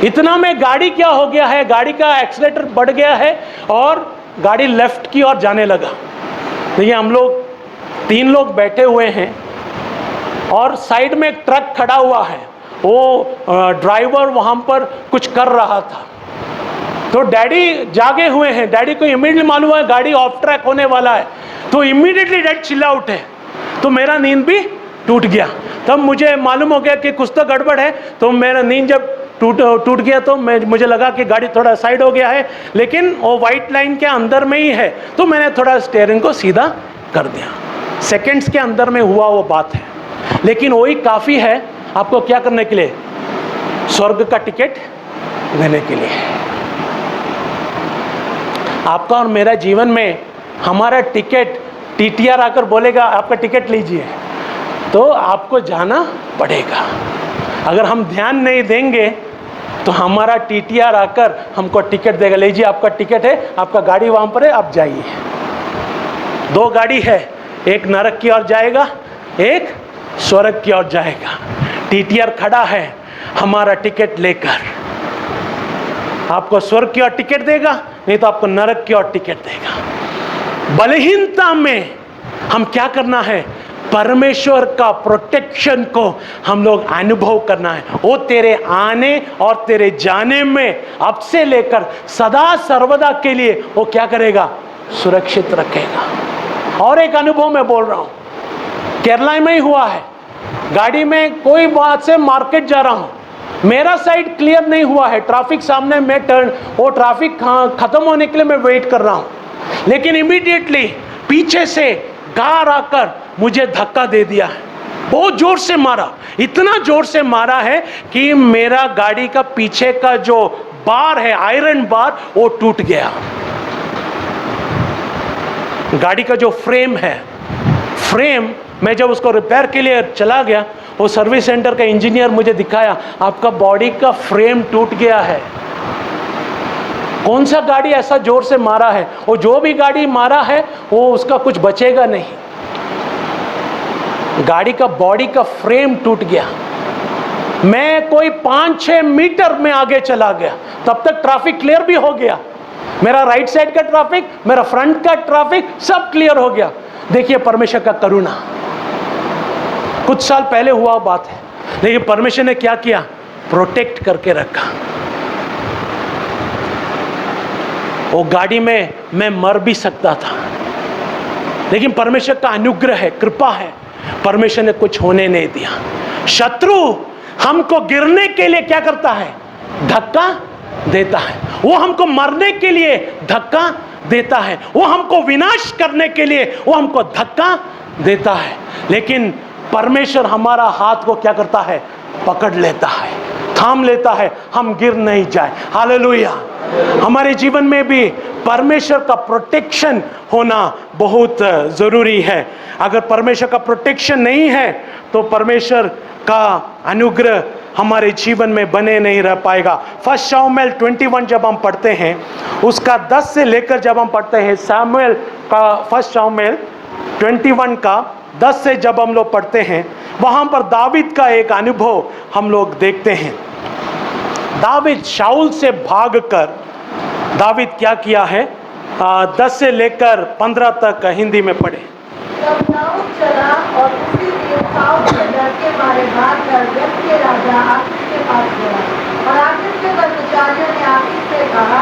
A: इतना में गाड़ी क्या हो गया है? गाड़ी का एक्सीलेटर बढ़ गया है और गाड़ी लेफ्ट की ओर जाने लगा। देखिए, हम लोग 3 लोग बैठे हुए हैं और साइड में एक ट्रक खड़ा हुआ है। वो ड्राइवर वहाँ पर कुछ कर रहा था। तो डैडी जागे हुए हैं। डैडी को इमीडिएटली मालूम है गाड़ी ऑफ ट्रैक होने वाला है, तो इमीडिएटली डैडी चिल्ला उठे। तो मेरा नींद भी टूट गया। तब मुझे मालूम हो गया कि कुछ तो गड़बड़ है। तो मेरा नींद जब टूट गया, तो मुझे लगा कि गाड़ी थोड़ा साइड हो गया है, लेकिन वो वाइट लाइन के अंदर में ही है। तो मैंने थोड़ा स्टीयरिंग को सीधा कर दिया। सेकंड्स के अंदर में हुआ वो बात है, लेकिन वही काफ़ी है आपको क्या करने के लिए? स्वर्ग का टिकट लेने के लिए। आपका और मेरा जीवन में हमारा टिकट, टीटीआर आकर बोलेगा आपका टिकट लीजिए, तो आपको जाना पड़ेगा। अगर हम ध्यान नहीं देंगे तो हमारा टीटीआर आकर हमको टिकट देगा, लीजिए आपका टिकट है, आपका गाड़ी वहाँ पर है, आप जाइए। 2 गाड़ी है, एक नरक की ओर जाएगा, एक स्वर्ग की ओर जाएगा। टीटीआर खड़ा है हमारा टिकट लेकर। आपको स्वर्ग की ओर टिकट देगा, नहीं तो आपको नरक की ओर टिकट देगा। बलहीनता में हम क्या करना है? परमेश्वर का प्रोटेक्शन को हम लोग अनुभव करना है। वो तेरे आने और तेरे जाने में अब से लेकर सदा सर्वदा के लिए वो क्या करेगा? सुरक्षित रखेगा। और एक अनुभव मैं बोल रहा हूँ, केरला में ही हुआ है। गाड़ी में कोई बात से मार्केट जा रहा हूँ, मेरा साइड क्लियर नहीं हुआ है, ट्रैफिक सामने में टर्न, वो ट्रैफिक खत्म होने के लिए मैं वेट कर रहा हूँ, लेकिन इमीडिएटली पीछे से कार आकर मुझे धक्का दे दिया है। बहुत जोर से मारा, इतना जोर से मारा है कि मेरा गाड़ी का पीछे का जो बार है, आयरन बार, वो टूट गया। गाड़ी का जो फ्रेम है, फ्रेम मैं जब उसको रिपेयर के लिए चला गया, वो सर्विस सेंटर का इंजीनियर मुझे दिखाया, आपका बॉडी का फ्रेम टूट गया है। कौन सा गाड़ी ऐसा जोर से मारा है, वो जो भी गाड़ी मारा है वो उसका कुछ बचेगा नहीं। गाड़ी का बॉडी का फ्रेम टूट गया। मैं कोई 5-6 मीटर में आगे चला गया, तब तक ट्रैफिक क्लियर भी हो गया। मेरा राइट साइड का ट्रैफिक, मेरा फ्रंट का ट्रैफिक सब क्लियर हो गया। देखिए परमेश्वर का करुणा, कुछ साल पहले हुआ बात है, लेकिन परमेश्वर ने क्या किया, प्रोटेक्ट करके रखा। वो गाड़ी में मैं मर भी सकता था, लेकिन परमेश्वर का अनुग्रह है, कृपा है, परमेश्वर ने कुछ होने नहीं दिया। शत्रु हमको गिरने के लिए क्या करता है, धक्का देता है। वो हमको मरने के लिए धक्का देता है, वो हमको विनाश करने के लिए वो हमको धक्का देता है, लेकिन परमेश्वर हमारा हाथ को क्या करता है, पकड़ लेता है, थाम लेता है, हम गिर नहीं जाए। हालेलुया। हमारे जीवन में भी परमेश्वर का प्रोटेक्शन होना बहुत जरूरी है। अगर परमेश्वर का प्रोटेक्शन नहीं है तो परमेश्वर का अनुग्रह हमारे जीवन में बने नहीं रह पाएगा। फर्स्ट शामुएल 21 जब हम पढ़ते हैं, उसका 10 से लेकर जब हम पढ़ते हैं शामुएल का, फर्स्ट शामुएल 21 का 10 से जब हम लोग पढ़ते हैं, वहां पर दावीद का एक अनुभव हम लोग देखते हैं। दावीद शाऊल से भागकर दावीद क्या किया है, 10 से लेकर 15 तक हिंदी में पढ़े।
F: तब दाऊद चला और उसी दिन साउल के डर के मारे भागकर गत के राजा आकीश के पास गया, और आकीश के कर्मचारियों ने आकीश से कहा,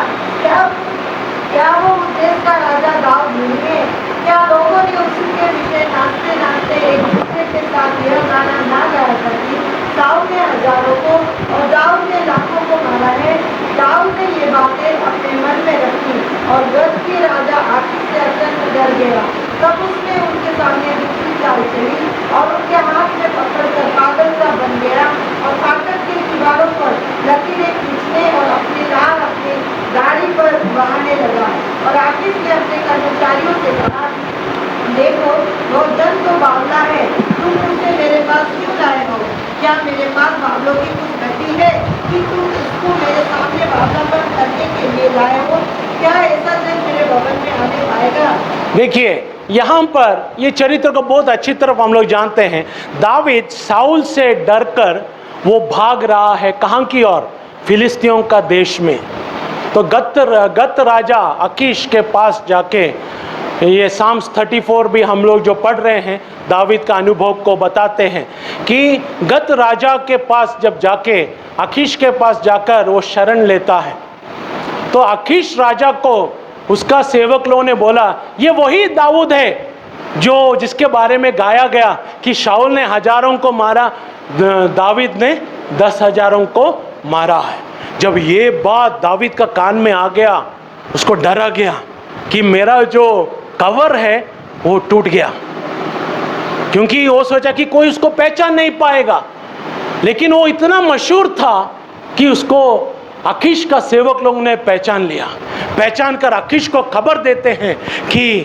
F: क्या वो उस देश का राजा दाऊद नहीं है? क्या लोगों ने उसी के विषय नाचते नाचते एक दूसरे के साथ यह गाना ना गाया करती, साउल ने हजारों को और दाऊद ने लाखों को मारा है? दाऊद ने ये बातें अपने मन में रखी और गत के राजा आकीश से अत्यंत डर गया। तब उसने उनके सामने दूसरी चाल चली और उनके हाथ में पकड़कर पागल सा बन गया और फाटक के दीवारों पर लकीरें खींचने और अपनी लाल अपनी गाड़ी पर बहाने लगा। और आकीश ने अपने कर्मचारियों से कहा, देखो वो जन तो बावला है, तुम उसे मेरे पास क्यों लाए हो? क्या मेरे पास बावलों की कुछ गति है कि तुम इसको मेरे सामने बावलापन करने के लिए लाए हो? क्या ऐसा जन मेरे भवन में आने पाएगा?
A: देखिए यहाँ पर ये चरित्र को बहुत अच्छी तरफ हम लोग जानते हैं। दावीद साउल से डरकर वो भाग रहा है, कहाँ की ओर, फिलिस्तियों का देश में। तो गत राजा आकीश के पास जाके, ये साम्स 34 भी हम लोग जो पढ़ रहे हैं, दावीद का अनुभव को बताते हैं कि गत राजा के पास जब जाके, आकीश के पास जाकर वो शरण लेता है, तो आकीश राजा को उसका सेवक लोगों ने बोला, ये वही दाऊद है जो जिसके बारे में गाया गया कि शाऊल ने हजारों को मारा, दावीद ने 10,000 को मारा है। जब ये बात दावीद का कान में आ गया, उसको डरा गया कि मेरा जो कवर है वो टूट गया, क्योंकि वो सोचा कि कोई उसको पहचान नहीं पाएगा। लेकिन वो इतना मशहूर था कि उसको आकीश का सेवक लोगों ने पहचान लिया। पहचान कर आकीश को खबर देते हैं कि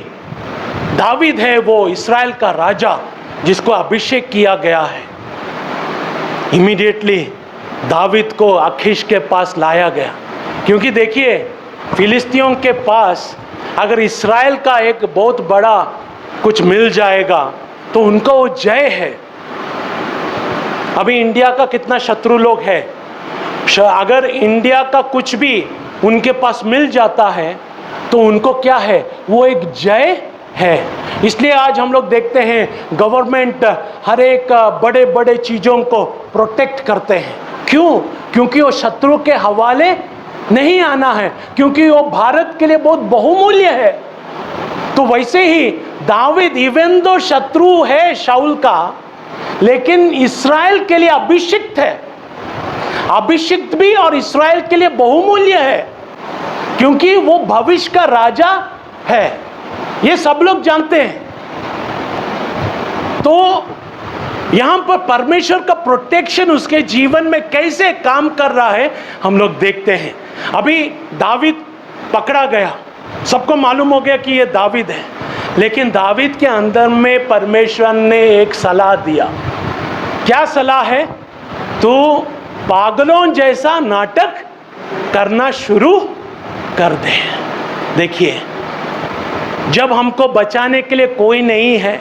A: दावीद है वो इस्राएल का राजा जिसको अभिषेक किया गया है। इमीडिएटली दावीद को आकीश के पास लाया गया, क्योंकि देखिए फिलिस्तियों के पास अगर इस्राएल का एक बहुत बड़ा कुछ मिल जाएगा तो उनको वो जय है। अभी इंडिया का कितना शत्रु लोग है, अगर इंडिया का कुछ भी उनके पास मिल जाता है तो उनको क्या है, वो एक जय है। इसलिए आज हम लोग देखते हैं गवर्नमेंट हर एक बड़े बड़े चीज़ों को प्रोटेक्ट करते हैं। क्यों? क्योंकि वो शत्रु के हवाले नहीं आना है, क्योंकि वो भारत के लिए बहुत बहुमूल्य है। तो वैसे ही दावीद इवन दो शत्रु है शाऊल का, लेकिन इस्राएल के लिए अभिषिक्त है। अभिषिक्त भी और इस्राएल के लिए बहुमूल्य है, क्योंकि वो भविष्य का राजा है। ये सब लोग जानते हैं। तो यहां पर परमेश्वर का प्रोटेक्शन उसके जीवन में कैसे काम कर रहा है हम लोग देखते हैं। अभी दावीद पकड़ा गया, सबको मालूम हो गया कि ये दावीद है, लेकिन दावीद के अंदर में परमेश्वर ने एक सलाह दिया। क्या सलाह है? तू पागलों जैसा नाटक करना शुरू कर दे। देखिए, जब हमको बचाने के लिए कोई नहीं है,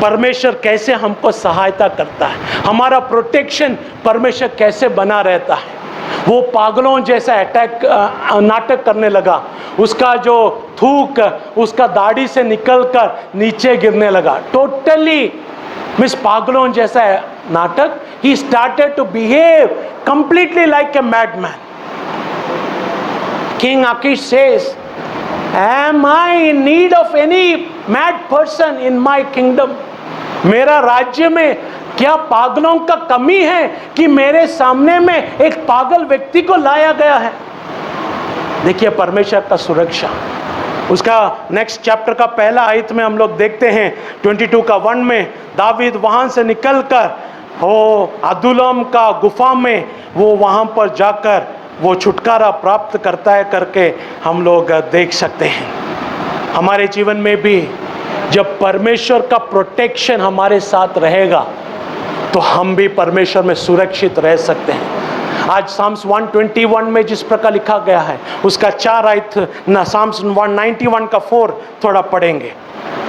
A: परमेश्वर कैसे हमको सहायता करता है, हमारा प्रोटेक्शन परमेश्वर कैसे बना रहता है। वो पागलों जैसा नाटक करने लगा। उसका जो थूक उसका दाढ़ी से निकलकर नीचे गिरने लगा। टोटली मिस पागलों जैसा नाटक। He started to behave completely like a madman. King Achish says, "Am I in need of any mad person in my kingdom?" मेरा राज्य में क्या पागलों का कमी है कि मेरे सामने में एक पागल व्यक्ति को लाया गया है। देखिए परमेश्वर का सुरक्षा। उसका नेक्स्ट चैप्टर का पहला आयत में हम लोग देखते हैं 22 का 1 में, दावीद वहां से निकलकर वो अदुल्लाम का गुफा में वो वहां पर जाकर वो छुटकारा प्राप्त करता है करके हम लोग देख सकते हैं। हमारे जीवन में भी जब परमेश्वर का प्रोटेक्शन हमारे साथ रहेगा तो हम भी परमेश्वर में सुरक्षित रह सकते हैं। आज साम्स 121 में जिस प्रकार लिखा गया है उसका 4 आयत ना, साम्स 191 का 4 थोड़ा पढ़ेंगे।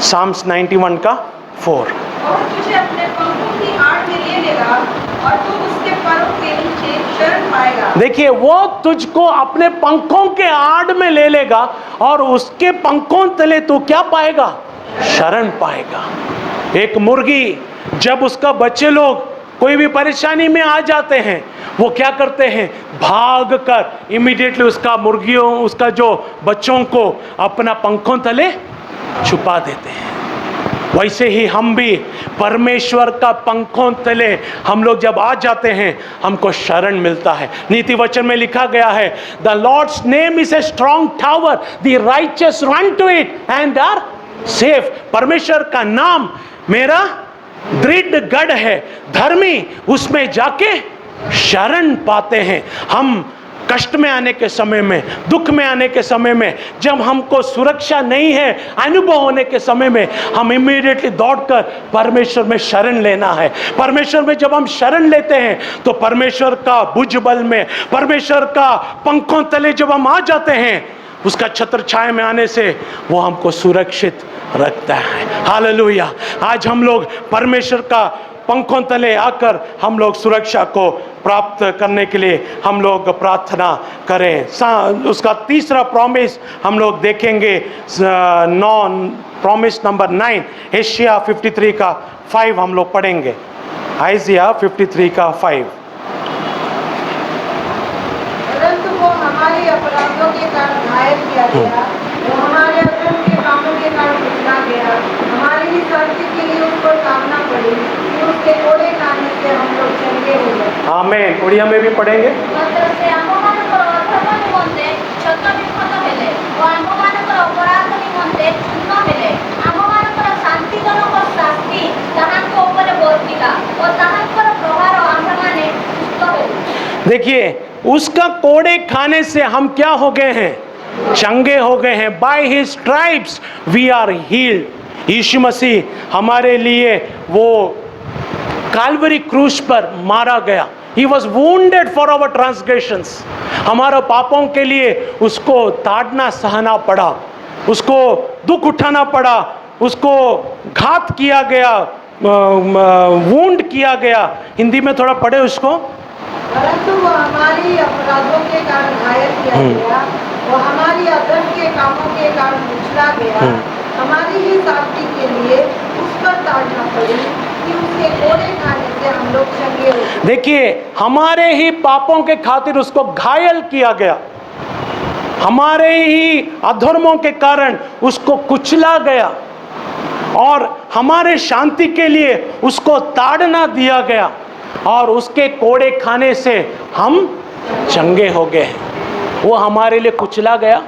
A: साम्स 91 का 4।
C: और तुझे अपने पंखों की आड़ में ले लेगा और तू उसके पैरों के नीचे शरण पाएगा।
A: देखिए, वो तुझको अपने पंखों के आड़ में ले लेगा और उसके पंखों तले तू क्या पाएगा? शरण पाएगा। एक मुर्गी जब उसका बच्चे लोग कोई भी परेशानी में आ जाते हैं, वो क्या करते हैं? भाग कर इमीडिएटली उसका जो बच्चों को अपना पंखों तले छुपा देते हैं। वैसे ही हम भी परमेश्वर का पंखों तले हम लोग जब आ जाते हैं हमको शरण मिलता है। नीति वचन में लिखा गया है, the Lord's name is a strong tower, the righteous run to it and are safe. परमेश्वर का नाम मेरा दृढ़ गढ़ है, धर्मी उसमें जाके शरण पाते हैं। हम कष्ट में आने के समय में, दुख में आने के समय में, जब हमको सुरक्षा नहीं है, अनुभव होने के समय में, हम इमीडिएटली दौड़कर परमेश्वर में शरण लेना है। परमेश्वर में जब हम शरण लेते हैं तो परमेश्वर का भुजबल में, परमेश्वर का पंखों तले जब हम आ जाते हैं, उसका छत्र छाया में आने से वो हमको सुरक्षित रखता है। हालेलुया। आज हम लोग परमेश्वर का पंखों तले आकर हम लोग सुरक्षा को प्राप्त करने के लिए हम लोग प्रार्थना करें। उसका तीसरा प्रॉमिस हम लोग देखेंगे, प्रॉमिस नंबर 9, एशिया 53 का 5 हम लोग पढ़ेंगे। आइजिया 53 का 5।
F: परंतु वो हमारे अपराधों के कारण घायल किया गया, वो हमारे अधर्म के कामों के कारण कुचला गया, हमारी ही शांति के लिए उसको ताड़ना पड़ी, कि उसके कोड़े खाने से हम लोग चंगे हो गए।
A: आमीन। उड़िया में भी पढ़ेंगे।
E: ମାତ୍ର ସେ ଆମ୍ଭମାନଙ୍କର ଅଧର୍ମ ନିମନ୍ତେ କ୍ଷତ ବିକ୍ଷତ ହେଲେ ଓ ଆମ୍ଭମାନଙ୍କର ଅପରାଧ ନିମନ୍ତେ ଚୂର୍ଣ୍ଣ ହେଲେ। ଆମ୍ଭମାନଙ୍କର ଶାନ୍ତିଜନକ ଶାସ୍ତି ତାହାଙ୍କ ଉପରେ ବର୍ତ୍ତିଲା ଓ ତାହାଙ୍କର ପ୍ରହାର ଆମ୍ଭମାନେ ସୁସ୍ଥ ହେଲୁ।
A: देखिए, उसका कोड़े खाने से हम क्या हो गए हैं? चंगे हो गए हैं। By his stripes we are healed. यीशु मसीह हमारे लिए वो काल्वरी क्रूस पर मारा गया। He was wounded for our transgressions. हमारा पापों के लिए उसको ताड़ना सहना पड़ा, उसको दुख उठाना पड़ा, उसको घात किया गया, वुंड किया गया। हिंदी में थोड़ा पढ़े उसको।
F: परंतु वो हमारी अपराधों के कारण घायल किया गया, वो हमारी अधर्म के कामों के कारण कुचला गया, हमारी ही शांति के लिए उस पर ताड़ना पड़ी, कि उसके कोड़े खाने से हम लोग चंगे हो गए।
A: देखिए, हमारे ही पापों के खातिर उसको घायल किया गया, हमारे ही अधर्मों के कारण उसको कुचला गया और हमारे शांति के लिए उसको ताड़ना दिया गया और उसके कोड़े खाने से हम चंगे हो गए। वो हमारे लिए कुचला गया,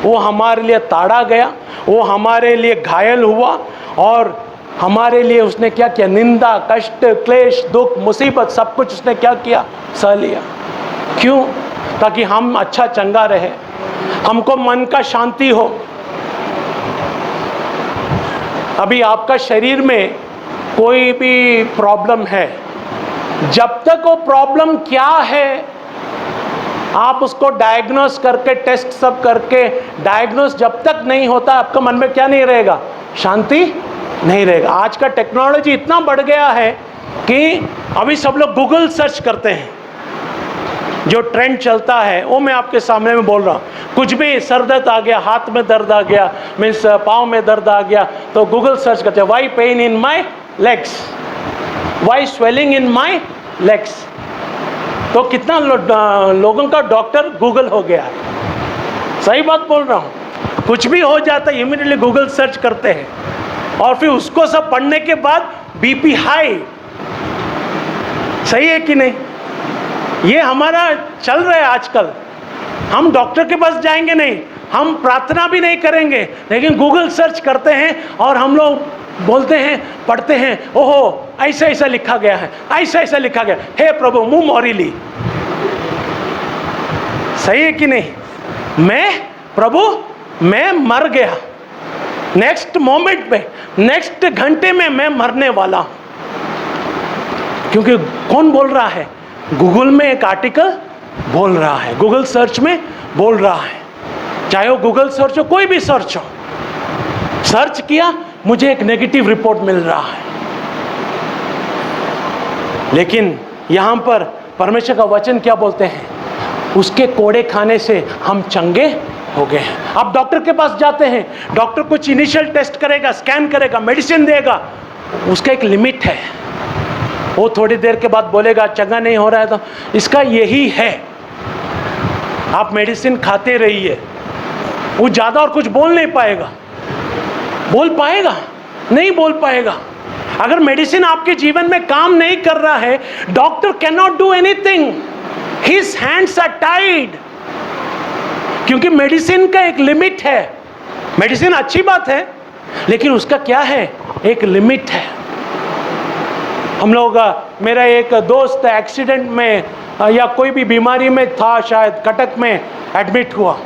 A: वो हमारे लिए ताड़ा गया, वो हमारे लिए घायल हुआ और हमारे लिए उसने क्या किया? निंदा, कष्ट, क्लेश, दुख, मुसीबत सब कुछ उसने क्या किया? सह लिया। क्यों? ताकि हम अच्छा चंगा रहे, हमको मन का शांति हो। अभी आपका शरीर में कोई भी प्रॉब्लम है, जब तक वो प्रॉब्लम क्या है आप उसको डायग्नोस करके, टेस्ट सब करके डायग्नोस जब तक नहीं होता, आपका मन में क्या नहीं रहेगा? शांति नहीं रहेगा। आज का टेक्नोलॉजी इतना बढ़ गया है कि अभी सब लोग गूगल सर्च करते हैं, जो ट्रेंड चलता है वो मैं आपके सामने में बोल रहा हूँ। कुछ भी सर दर्द आ गया, हाथ में दर्द आ गया, मीन्स पाँव में दर्द आ गया, तो गूगल सर्च करते हैं, why pain in my legs, why swelling in my legs. तो कितना लोगों का डॉक्टर गूगल हो गया है। सही बात बोल रहा हूँ। कुछ भी हो जाता है इमीडिएटली गूगल सर्च करते हैं, और फिर उसको सब पढ़ने के बाद बीपी हाई। सही है कि नहीं? ये हमारा चल रहा है आजकल। हम डॉक्टर के पास जाएंगे नहीं, हम प्रार्थना भी नहीं करेंगे, लेकिन गूगल सर्च करते हैं और हम लोग बोलते हैं, पढ़ते हैं, ओहो ऐसा ऐसा लिखा गया है, ऐसा ऐसा लिखा गया, हे प्रभु मुंह मोरी ली। सही है कि नहीं? प्रभु मैं मर गया, नेक्स्ट मोमेंट में, नेक्स्ट घंटे में मैं मरने वाला हूं। क्योंकि कौन बोल रहा है? गूगल में एक आर्टिकल बोल रहा है, गूगल सर्च में बोल रहा है, चाहे वो गूगल सर्च हो, कोई भी सर्च हो, सर्च किया, मुझे एक नेगेटिव रिपोर्ट मिल रहा है। लेकिन यहां पर परमेश्वर का वचन क्या बोलते हैं? उसके कोड़े खाने से हम चंगे हो गए हैं। आप डॉक्टर के पास जाते हैं, डॉक्टर कुछ इनिशियल टेस्ट करेगा, स्कैन करेगा, मेडिसिन देगा, उसका एक लिमिट है। वो थोड़ी देर के बाद बोलेगा चंगा नहीं हो रहा है, तो इसका यही है, आप मेडिसिन खाते रहिए। वो ज़्यादा और कुछ बोल नहीं पाएगा। बोल पाएगा? नहीं बोल पाएगा। अगर मेडिसिन आपके जीवन में काम नहीं कर रहा है, doctor can not do anything, his hands are tied. क्योंकि मेडिसिन का एक लिमिट है। मेडिसिन अच्छी बात है, लेकिन उसका क्या है? एक लिमिट है। हम लोग, मेरा एक दोस्त एक्सीडेंट में या कोई भी बीमारी में था, शायद कटक में एडमिट हुआ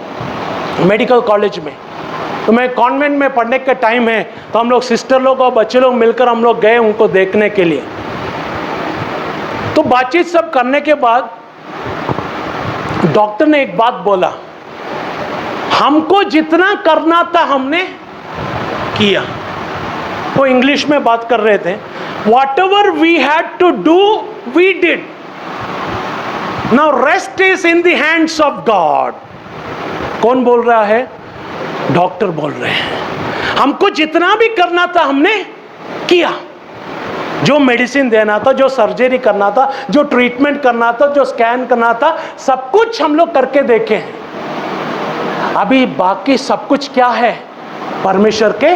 A: मेडिकल कॉलेज में। तो मैं कॉन्वेंट में पढ़ने का टाइम है, तो हम लोग सिस्टर लोग और बच्चे लोग मिलकर हम लोग गए उनको देखने के लिए। तो बातचीत सब करने के बाद डॉक्टर ने एक बात बोला, हमको जितना करना था हमने किया। वो इंग्लिश में बात कर रहे थे, whatever we had to do we did, now rest is in the hands of God। कौन बोल रहा है? डॉक्टर बोल रहे हैं। हमको जितना भी करना था हमने किया, जो मेडिसिन देना था, जो सर्जरी करना था, जो ट्रीटमेंट करना था, जो स्कैन करना था, सब कुछ हम लोग करके देखे हैं। अभी बाकी सब कुछ क्या है? परमेश्वर के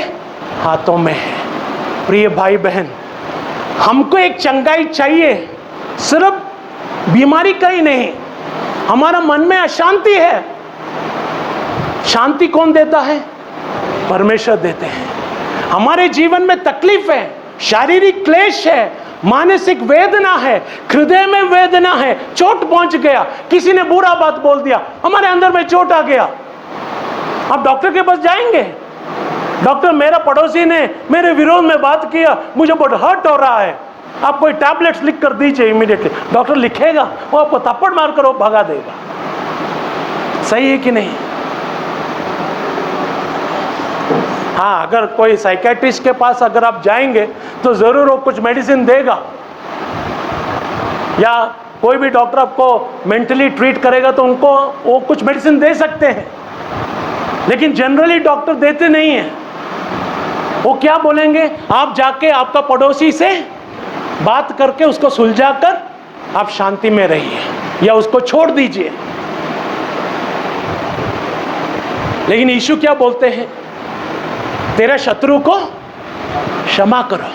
A: हाथों में है। प्रिय भाई बहन, हमको एक चंगाई चाहिए, सिर्फ बीमारी का ही नहीं। हमारा मन में अशांति है, शांति कौन देता है? परमेश्वर देते हैं। हमारे जीवन में तकलीफ है, शारीरिक क्लेश है, मानसिक वेदना है, हृदय में वेदना है, चोट पहुंच गया, किसी ने बुरा बात बोल दिया, हमारे अंदर में चोट आ गया। आप डॉक्टर के पास जाएंगे, डॉक्टर मेरा पड़ोसी ने मेरे विरोध में बात किया, मुझे बहुत हर्ट हो रहा है, आप कोई टैबलेट्स लिख कर दीजिए इमीडिएटली। डॉक्टर लिखेगा, वो आपको थप्पड़ मारकर वो भगा देगा। सही है कि नहीं? हाँ, अगर कोई साइकेट्रिस्ट के पास अगर आप जाएंगे तो जरूर वो कुछ मेडिसिन देगा, या कोई भी डॉक्टर आपको मेंटली ट्रीट करेगा तो उनको वो कुछ मेडिसिन दे सकते हैं, लेकिन जनरली डॉक्टर देते नहीं हैं। वो क्या बोलेंगे? आप जाके आपका पड़ोसी से बात करके उसको सुलझाकर आप शांति में रहिए, या उसको छोड़ दीजिए। लेकिन यीशु क्या बोलते हैं? तेरा शत्रु को क्षमा करो।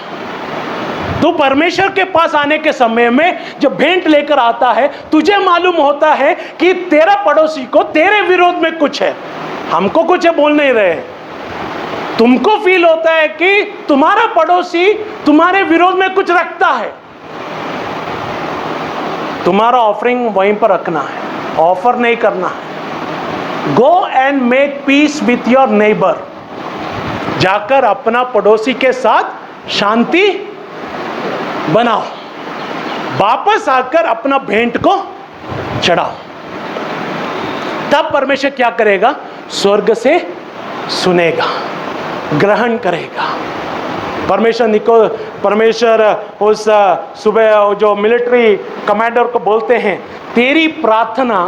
A: तू परमेश्वर के पास आने के समय में जब भेंट लेकर आता है, तुझे मालूम होता है कि तेरा पड़ोसी को तेरे विरोध में कुछ है। हमको कुछ है बोल नहीं रहे, तुमको फील होता है कि तुम्हारा पड़ोसी तुम्हारे विरोध में कुछ रखता है। तुम्हारा ऑफरिंग वहीं पर रखना है, ऑफर नहीं करना है। Go and make peace with your neighbour. जाकर अपना पड़ोसी के साथ शांति बनाओ, वापस आकर अपना भेंट को चढ़ाओ। तब परमेश्वर क्या करेगा? स्वर्ग से सुनेगा, ग्रहण करेगा। परमेश्वर उस सुबह जो मिलिट्री कमांडर को बोलते हैं, तेरी प्रार्थना,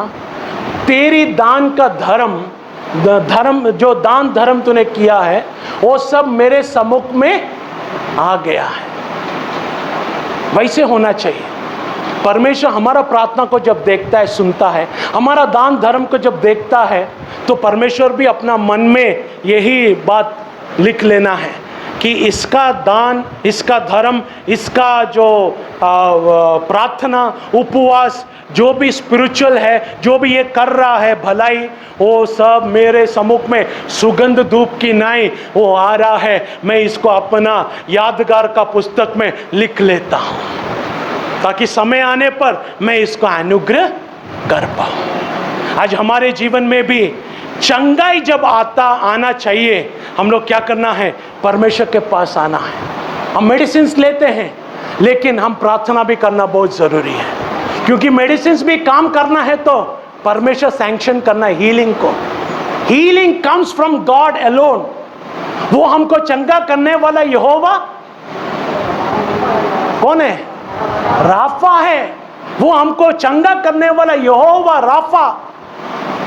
A: तेरी दान का धर्म जो दान धर्म तूने किया है वो सब मेरे सम्मुख में आ गया है। वैसे होना चाहिए। परमेश्वर हमारा प्रार्थना को जब देखता है, सुनता है, हमारा दान धर्म को जब देखता है, तो परमेश्वर भी अपना मन में यही बात लिख लेना है कि इसका दान, इसका धर्म, इसका जो प्रार्थना, उपवास, जो भी स्पिरिचुअल है, जो भी ये कर रहा है भलाई, वो सब मेरे सम्मुख में सुगंध धूप की नाई वो आ रहा है। मैं इसको अपना यादगार का पुस्तक में लिख लेता हूँ, ताकि समय आने पर मैं इसको अनुग्रह कर पाऊँ। आज हमारे जीवन में भी चंगाई जब आना चाहिए, हम लोग क्या करना है? परमेश्वर के पास आना है। हम मेडिसिन लेते हैं, लेकिन हम प्रार्थना भी करना बहुत ज़रूरी है, क्योंकि मेडिसिन भी काम करना है तो परमेश्वर सैंक्शन करना है हीलिंग को। Healing comes from God alone. वो हमको चंगा करने वाला यहोवा कौन है? राफा है। वो हमको चंगा करने वाला यहोवा राफा।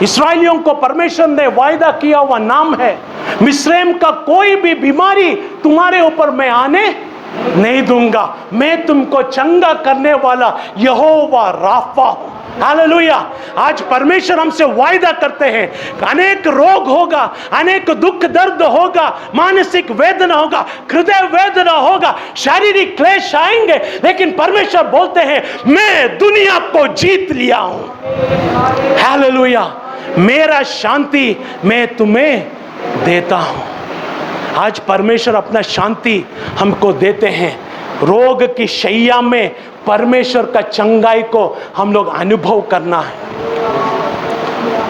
A: इस्राएलियों को परमेश्वर ने वायदा किया हुआ नाम है, मिस्रैम का कोई भी बीमारी तुम्हारे ऊपर मैं आने नहीं दूंगा। मैं तुमको चंगा करने वाला यहोवा राफा हूं। हालेलुया। आज परमेश्वर हमसे वायदा करते हैं, अनेक रोग होगा, अनेक दुख दर्द होगा, मानसिक वेदना होगा, हृदय वेदना होगा, शारीरिक क्लेश आएंगे, लेकिन परमेश्वर बोलते हैं मैं दुनिया को जीत लिया हूं। हालेलुया। मेरा शांति मैं तुम्हें देता हूं। आज परमेश्वर अपना शांति हमको देते हैं। रोग की शैया में परमेश्वर का चंगाई को हम लोग अनुभव करना है।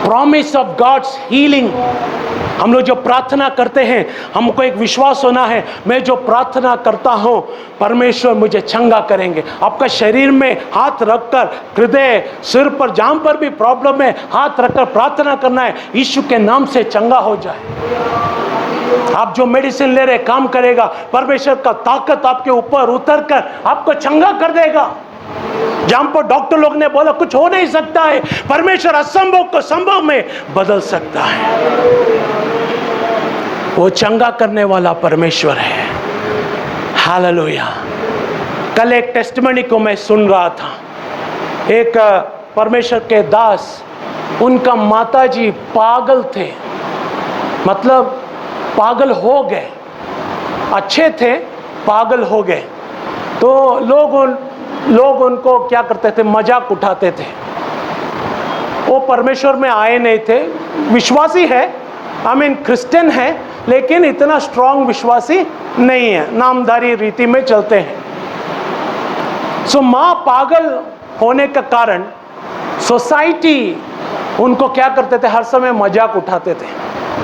A: Promise of God's healing. हम लोग जो प्रार्थना करते हैं, हमको एक विश्वास होना है, मैं जो प्रार्थना करता हूं परमेश्वर मुझे चंगा करेंगे। आपका शरीर में हाथ रखकर, हृदय, सिर पर, जहां पर भी प्रॉब्लम है, हाथ रखकर प्रार्थना करना है, यीशु के नाम से चंगा हो जाए। आप जो मेडिसिन ले रहे काम करेगा, परमेश्वर का ताकत आपके ऊपर उतर कर आपको चंगा कर देगा। जहां पर डॉक्टर लोग ने बोला कुछ हो नहीं सकता है, परमेश्वर असंभव को संभव में बदल सकता है। वो चंगा करने वाला परमेश्वर है। हालेलुया। कल एक टेस्टिमनी को मैं सुन रहा था। एक परमेश्वर के दास, उनका माताजी पागल थे, मतलब पागल हो गए, अच्छे थे पागल हो गए। तो लोग उनको क्या करते थे? मजाक उठाते थे। वो परमेश्वर में आए नहीं थे, विश्वासी है, क्रिश्चियन है, लेकिन इतना स्ट्रांग विश्वासी नहीं है, नामधारी रीति में चलते हैं। सो माँ पागल होने का कारण सोसाइटी उनको क्या करते थे? हर समय मजाक उठाते थे।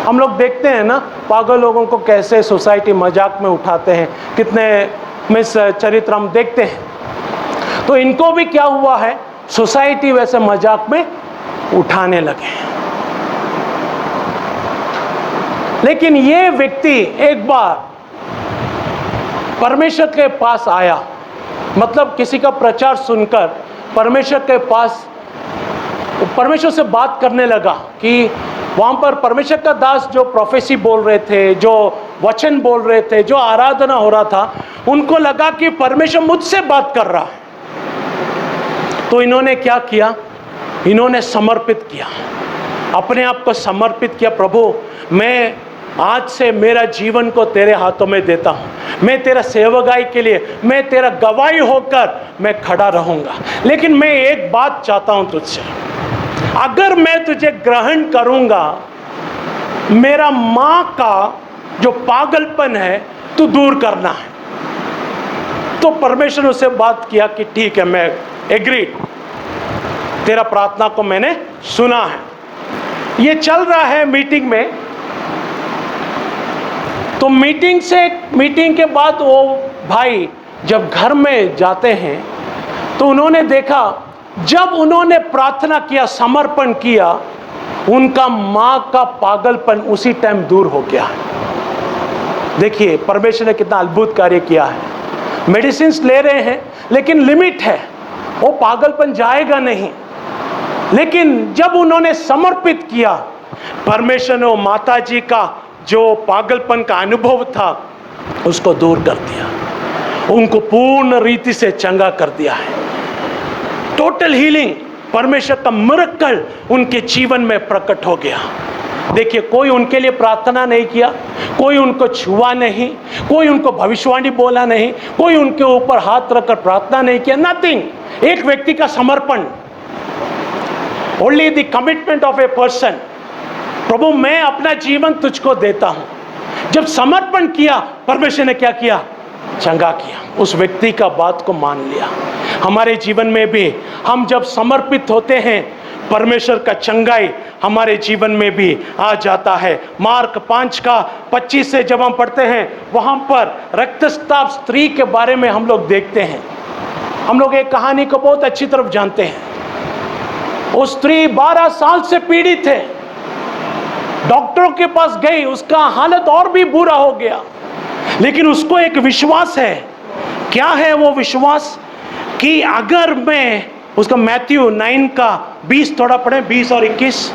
A: हम लोग देखते हैं ना पागल लोगों को कैसे सोसाइटी मजाक में उठाते हैं, कितने मिस चरित्र हम देखते हैं। तो इनको भी क्या हुआ है? सोसाइटी वैसे मजाक में उठाने लगे। लेकिन ये व्यक्ति एक बार परमेश्वर के पास आया, मतलब किसी का प्रचार सुनकर परमेश्वर के पास, परमेश्वर से बात करने लगा कि वहाँ पर परमेश्वर का दास जो प्रोफेसी बोल रहे थे, जो वचन बोल रहे थे, जो आराधना हो रहा था, उनको लगा कि परमेश्वर मुझसे बात कर रहा है। तो इन्होंने क्या किया? इन्होंने समर्पित किया, अपने आप को समर्पित किया। प्रभु, मैं आज से मेरा जीवन को तेरे हाथों में देता हूँ। मैं तेरा सेवकाई के लिए, मैं तेरा गवाही होकर मैं खड़ा रहूँगा। लेकिन मैं एक बात चाहता हूँ तुझसे, अगर मैं तुझे ग्रहण करूँगा, मेरा माँ का जो पागलपन है तू दूर करना है। तो परमेश्वर ने उससे बात किया कि ठीक है, मैं एग्रीड, तेरा प्रार्थना को मैंने सुना है। ये चल रहा है मीटिंग में। तो मीटिंग के बाद वो भाई जब घर में जाते हैं तो उन्होंने देखा, जब उन्होंने प्रार्थना किया, समर्पण किया, उनका मां का पागलपन उसी टाइम दूर हो गया। देखिए परमेश्वर ने कितना अद्भुत कार्य किया है। मेडिसिन ले रहे हैं लेकिन लिमिट है, वो पागलपन जाएगा नहीं। लेकिन जब उन्होंने समर्पित किया, परमेश्वर ने वो माता जी का जो पागलपन का अनुभव था उसको दूर कर दिया, उनको पूर्ण रीति से चंगा कर दिया है। टोटल हीलिंग, परमेश्वर का मिरेकल उनके जीवन में प्रकट हो गया। देखिए कोई उनके लिए प्रार्थना नहीं किया, कोई उनको छुआ नहीं, कोई उनको भविष्यवाणी बोला नहीं, कोई उनके ऊपर हाथ रखकर प्रार्थना नहीं किया, नथिंग। एक व्यक्ति का समर्पण, only the commitment of a person. प्रभु मैं अपना जीवन तुझको देता हूं। जब समर्पण किया, परमेश्वर ने क्या किया? चंगा किया। उस व्यक्ति का बात को मान लिया। हमारे जीवन में भी हम जब समर्पित होते हैं, परमेश्वर का चंगाई हमारे जीवन में भी आ जाता है। मार्क 5:25 से जब हम पढ़ते हैं, वहां पर रक्तस्राव स्त्री के बारे में हम लोग देखते हैं। हम लोग एक कहानी को बहुत अच्छी तरफ जानते हैं। वो स्त्री 12 साल से पीड़ित है, डॉक्टरों के पास गई, उसका हालत और भी बुरा हो गया, लेकिन उसको एक विश्वास है। क्या है वो विश्वास? कि अगर मैं, उसका मैथ्यू 9:20 थोड़ा पढ़े, 20 और 21।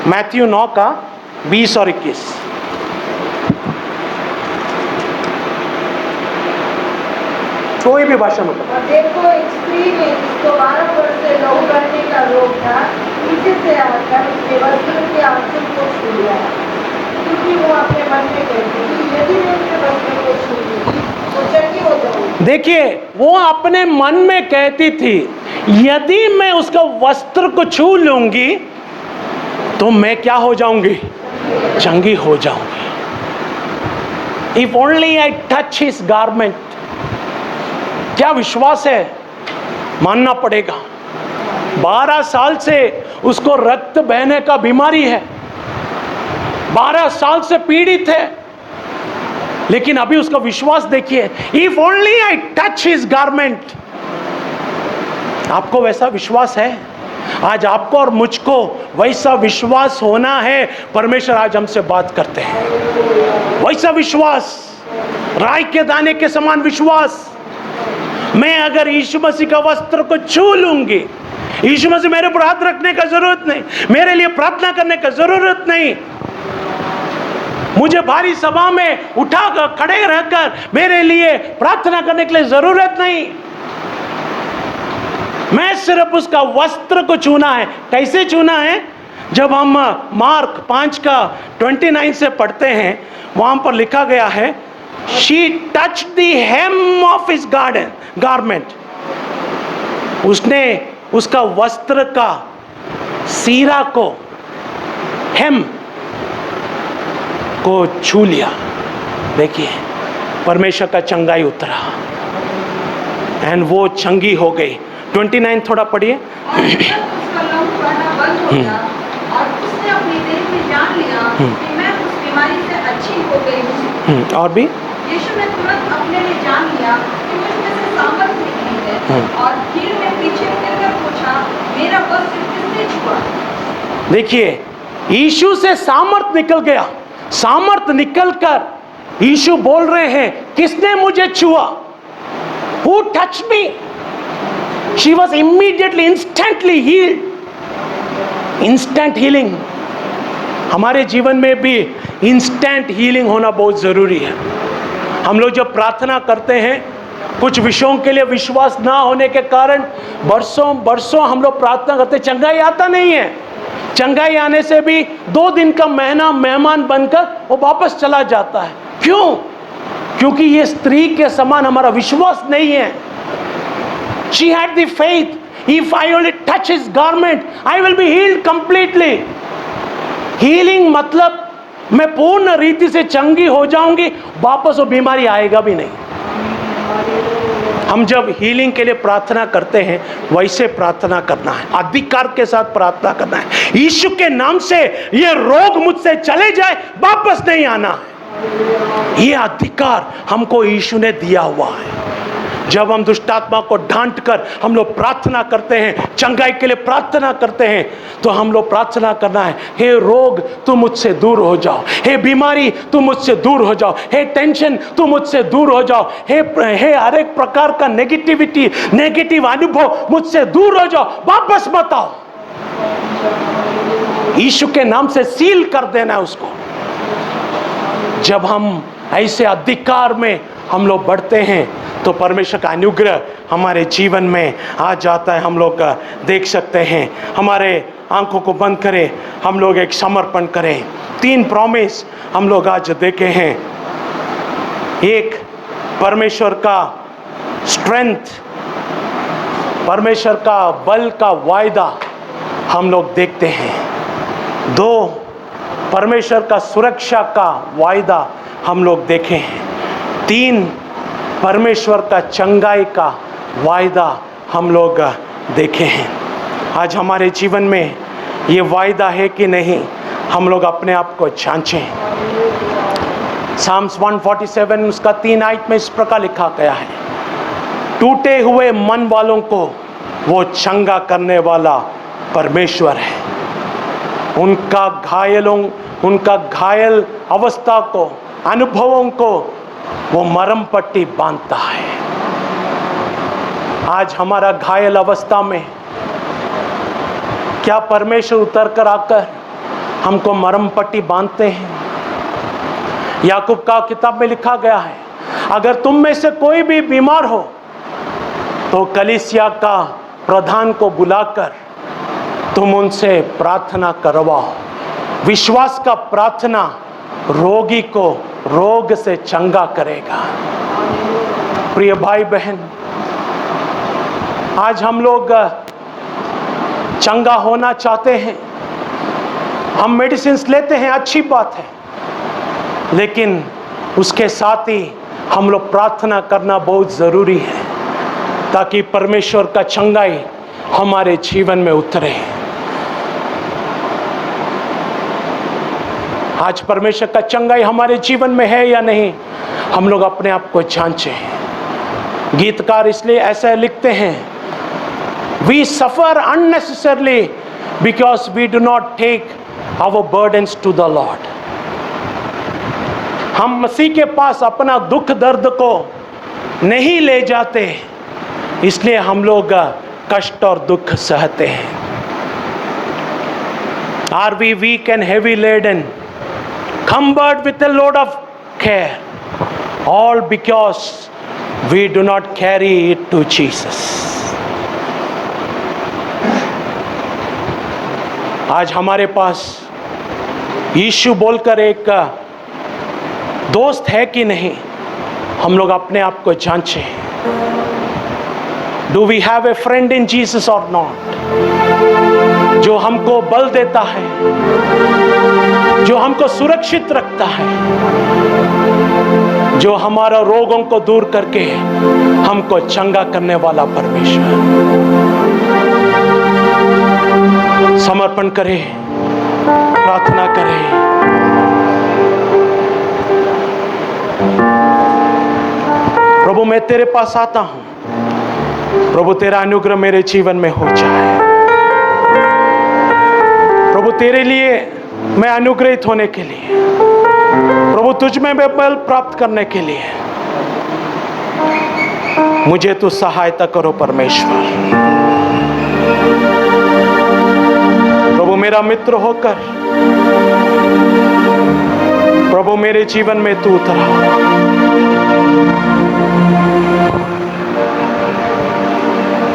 A: मैथ्यू 9:20 और 21। कोई भी भाषा में।
F: और देखो एक स्त्री ने जिसको 12 वर्ष से लहू बहने का रोग था, नीचे से आकर उसके वस्त्र के आंचल को छू लिया, क्योंकि वो अपने मन में कहती थी यदि मैं उसके वस्त्र को छू लूंगी तो चंगी हो जाऊंगी।
A: देखिए वो अपने मन में कहती थी यदि मैं उसका वस्त्र को छू लूंगी तो मैं क्या हो जाऊंगी? चंगी हो जाऊंगी। If only I touch his garment. क्या विश्वास है, मानना पड़ेगा। 12 साल से उसको रक्त बहने का बीमारी है, 12 साल से पीड़ित है, लेकिन अभी उसका विश्वास देखिए, if only I touch his garment. आपको वैसा विश्वास है? आज आपको और मुझको वैसा विश्वास होना है। परमेश्वर आज हमसे बात करते हैं, वैसा विश्वास, राई के दाने के समान विश्वास। मैं अगर यीशु मसीह का वस्त्र को छू लूंगी, यीशु मसीह मेरे ऊपर हाथ रखने का जरूरत नहीं, मेरे लिए प्रार्थना करने का जरूरत नहीं, मुझे भारी सभा में उठाकर खड़े रहकर मेरे लिए प्रार्थना करने के लिए जरूरत नहीं। मैं सिर्फ उसका वस्त्र को छूना है। कैसे छूना है? जब हम मार्क 5:29 से पढ़ते हैं, वहां पर लिखा गया है, She touched the hem of his garment. उसने उसका वस्त्र का सीरा को, हेम को छू लिया। देखिए परमेश्वर का चंगाई उतरा एंड वो चंगी हो गई। 29 थोड़ा पढ़िए।
C: उसका लहू बहना बंद हो गया और उसने अपनी देह में जान लिया कि मैं उस बीमारी से अच्छी हो गई हूँ।
A: और भी
C: यीशु ने तुरंत अपने लिए जान लिया कि मुझ में से सामर्थ निकली है और भीड़ में पीछे फिरकर पूछा, मेरा वस्त्र किसने छुआ?
A: देखिए यीशु से सामर्थ निकल गया। सामर्थ निकलकर यीशु बोल रहे हैं, किसने मुझे छुआ? Who touched me? She was immediately, instantly healed. Instant healing. हमारे जीवन में भी इंस्टेंट हीलिंग होना बहुत जरूरी है। हम लोग जब प्रार्थना करते हैं, कुछ विषयों के लिए विश्वास ना होने के कारण बरसों हम लोग प्रार्थना करते, चंगाई आता नहीं है। चंगाई आने से भी 2 दिन का महीना मेहमान बनकर वो वापस चला जाता है। क्यों? क्योंकि ये स्त्री के समान हमारा विश्वास नहीं है। She had the faith, if I only touch his garment, I will be healed completely. Healing मतलब मैं पूर्ण रीति से चंगी हो जाऊंगी, वापस वो बीमारी आएगा भी नहीं। हम जब हीलिंग के लिए प्रार्थना करते हैं, वैसे प्रार्थना करना है, अधिकार के साथ प्रार्थना करना है। यीशु के नाम से ये रोग मुझसे चले जाए, वापस नहीं आना है। ये अधिकार हमको यीशु ने दिया हुआ है। जब हम दुष्टात्मा को डांट कर हम लोग प्रार्थना करते हैं, चंगाई के लिए प्रार्थना करते हैं, तो हम लोग प्रार्थना करना है, हे रोग तू मुझसे दूर हो जाओ, हे बीमारी तू मुझसे दूर हो जाओ, हे टेंशन तू मुझसे दूर हो जाओ, हे हर एक प्रकार का नेगेटिविटी, नेगेटिव अनुभव मुझसे दूर हो जाओ, वापस मत आओ। यीशु के नाम से सील कर देना है उसको। जब हम ऐसे अधिकार में हम लोग बढ़ते हैं तो परमेश्वर का अनुग्रह हमारे जीवन में आ जाता है। हम लोग देख सकते हैं, हमारे आंखों को बंद करें, हम लोग एक समर्पण करें। 3 प्रॉमिस हम लोग आज देखे हैं। एक, परमेश्वर का स्ट्रेंथ, परमेश्वर का बल का वायदा हम लोग देखते हैं। 2, परमेश्वर का सुरक्षा का वायदा हम लोग देखे हैं। 3, परमेश्वर का चंगाई का वायदा हम लोग देखे हैं। आज हमारे जीवन में ये वायदा है कि नहीं, हम लोग अपने आप को जांचें। साम्स 147 उसका 3 आयत में इस प्रकार लिखा गया है, टूटे हुए मन वालों को वो चंगा करने वाला परमेश्वर है। उनका घायल अवस्था को, अनुभवों को वो मरहम पट्टी बांधता है। आज हमारा घायल अवस्था में क्या परमेश्वर उतर कर आकर हमको मरहम पट्टी बांधते हैं? याकूब का किताब में लिखा गया है, अगर तुम में से कोई भी बीमार हो तो कलीसिया का प्रधान को बुलाकर तुम उनसे प्रार्थना करवाओ। विश्वास का प्रार्थना रोगी को रोग से चंगा करेगा। प्रिय भाई बहन, आज हम लोग चंगा होना चाहते हैं, हम मेडिसिन लेते हैं, अच्छी बात है, लेकिन उसके साथ ही हम लोग प्रार्थना करना बहुत ज़रूरी है ताकि परमेश्वर का चंगाई हमारे जीवन में उतरे। आज परमेश्वर का चंगाई हमारे जीवन में है या नहीं, हम लोग अपने आप को जांचें। गीतकार इसलिए ऐसा लिखते हैं, we suffer unnecessarily because we do not take our burdens to the Lord. हम मसीह के पास अपना दुख दर्द को नहीं ले जाते, इसलिए हम लोग कष्ट और दुख सहते हैं। Are we weak and heavy laden, cumbered with a load of care, all because we do not carry it to Jesus. आज हमारे पास यीशु बोलकर एक दोस्त है कि नहीं, हम लोग अपने आप को जांचें। Do we have a friend in Jesus or not? जो हमको बल देता है, जो हमको सुरक्षित रखता है, जो हमारा रोगों को दूर करके हमको चंगा करने वाला परमेश्वर। समर्पण करें, प्रार्थना करें। प्रभु, मैं तेरे पास आता हूं, प्रभु तेरा अनुग्रह मेरे जीवन में हो जाए। प्रभु तेरे लिए मैं अनुग्रहित होने के लिए, प्रभु तुझ में मैं बल प्राप्त करने के लिए मुझे तू सहायता करो परमेश्वर। प्रभु मेरा मित्र होकर प्रभु मेरे जीवन में तू उतरा।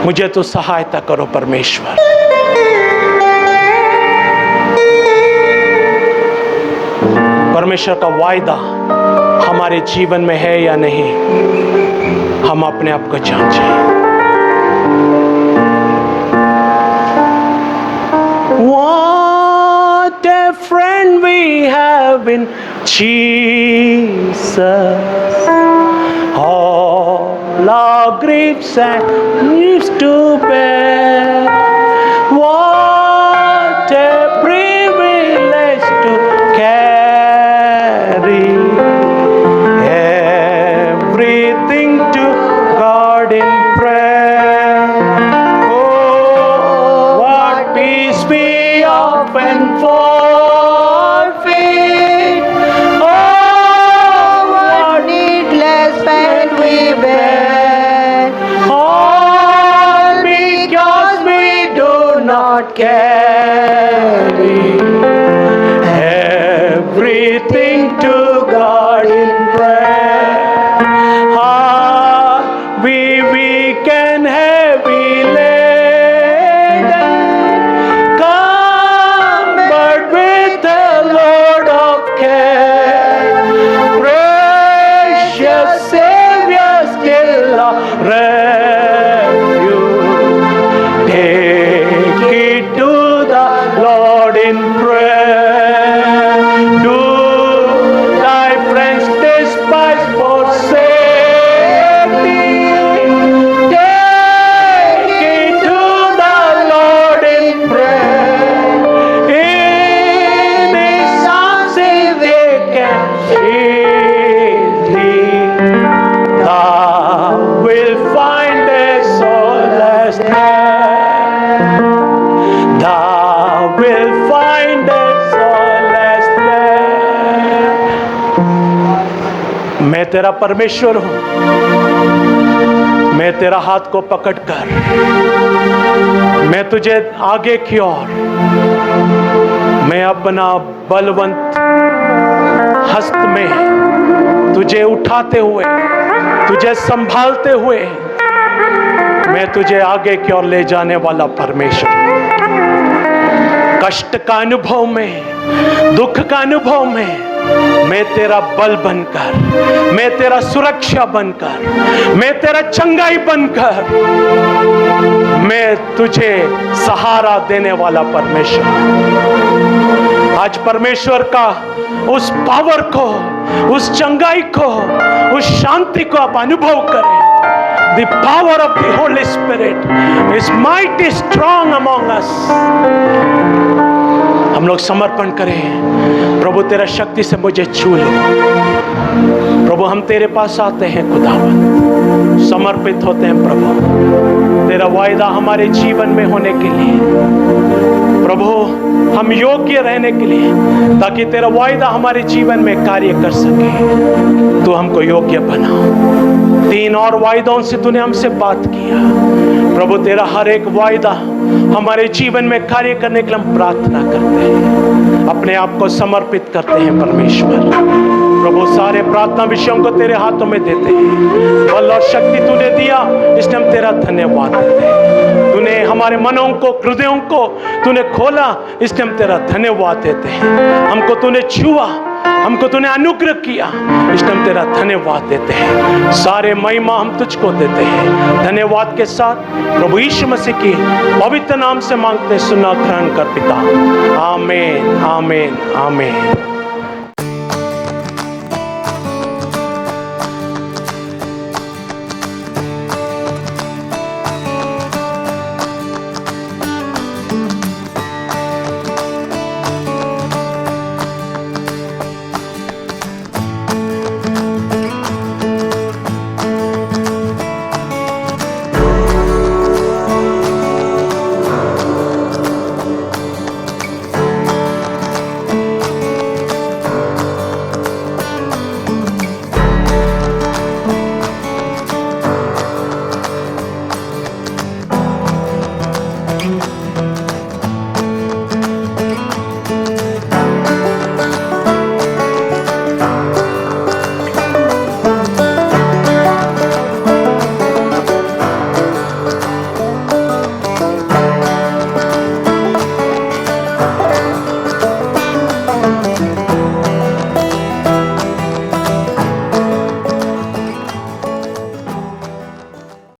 A: मुझे तो सहायता करो परमेश्वर। परमेश्वर का वायदा हमारे जीवन में है या नहीं, हम अपने आप को जांचें। What a friend we have in Jesus. All our griefs and griefs to bear. What a privilege to carry often forfeit. Oh,
F: what needless pain we bear, all because we do not carry
A: everything to God in prayer. We weak and heavy laden, comfort with the Lord of care. Precious Savior, still a refuge. Take it to the Lord in prayer. Do thy friends despise, forsake thee? Take it to the Lord in prayer. In His arms if they can shield thee, thou wilt find a solace there. Thou wilt find a solace there. मैं तेरा परमेश्वर हूं, मैं तेरा हाथ को पकड़कर मैं तुझे आगे की ओर मैं अपना बलवंत हस्त में तुझे उठाते हुए, तुझे संभालते हुए मैं तुझे आगे की ओर ले जाने वाला परमेश्वर। कष्ट का अनुभव में, दुख का अनुभव में मैं तेरा बल बनकर, मैं तेरा सुरक्षा बनकर, मैं तेरा चंगाई बनकर मैं तुझे सहारा देने वाला परमेश्वर। आज परमेश्वर का उस पावर को, उस चंगाई को, उस शांति को आप अनुभव करें। The power of the Holy Spirit is mighty strong among us. हम लोग समर्पण करें, प्रभु तेरा शक्ति से मुझे छू लो। प्रभु हम तेरे पास आते हैं खुदावन, समर्पित होते हैं प्रभु तेरा वायदा हमारे जीवन में होने के लिए। प्रभु हम योग्य रहने के लिए, ताकि तेरा वायदा हमारे जीवन में कार्य कर सके, तू हमको योग्य बना। 3 और वायदों से तूने हमसे बात किया प्रभु, तेरा हर एक वायदा हमारे जीवन में कार्य करने के लिए हम प्रार्थना करते हैं, अपने आप को समर्पित करते हैं परमेश्वर। प्रभु सारे प्रार्थना विषयों को तेरे हाथों में देते हैं। बल और शक्ति तूने दिया, इसलिए हम तेरा धन्यवाद देते हैं। तूने हमारे मनों को, हृदयों को तूने खोला, इसलिए हम तेरा धन्यवाद देते हैं। हमको तूने छुआ, हमको तूने अनुग्रह किया, इसलिए हम तेरा धन्यवाद देते हैं। सारे महिमा हम तुझको देते हैं। धन्यवाद के साथ प्रभु यीशु मसीह की पवित्र नाम से मांगते, सुना ग्रहण कर पिता। आमीन, आमीन, आमीन।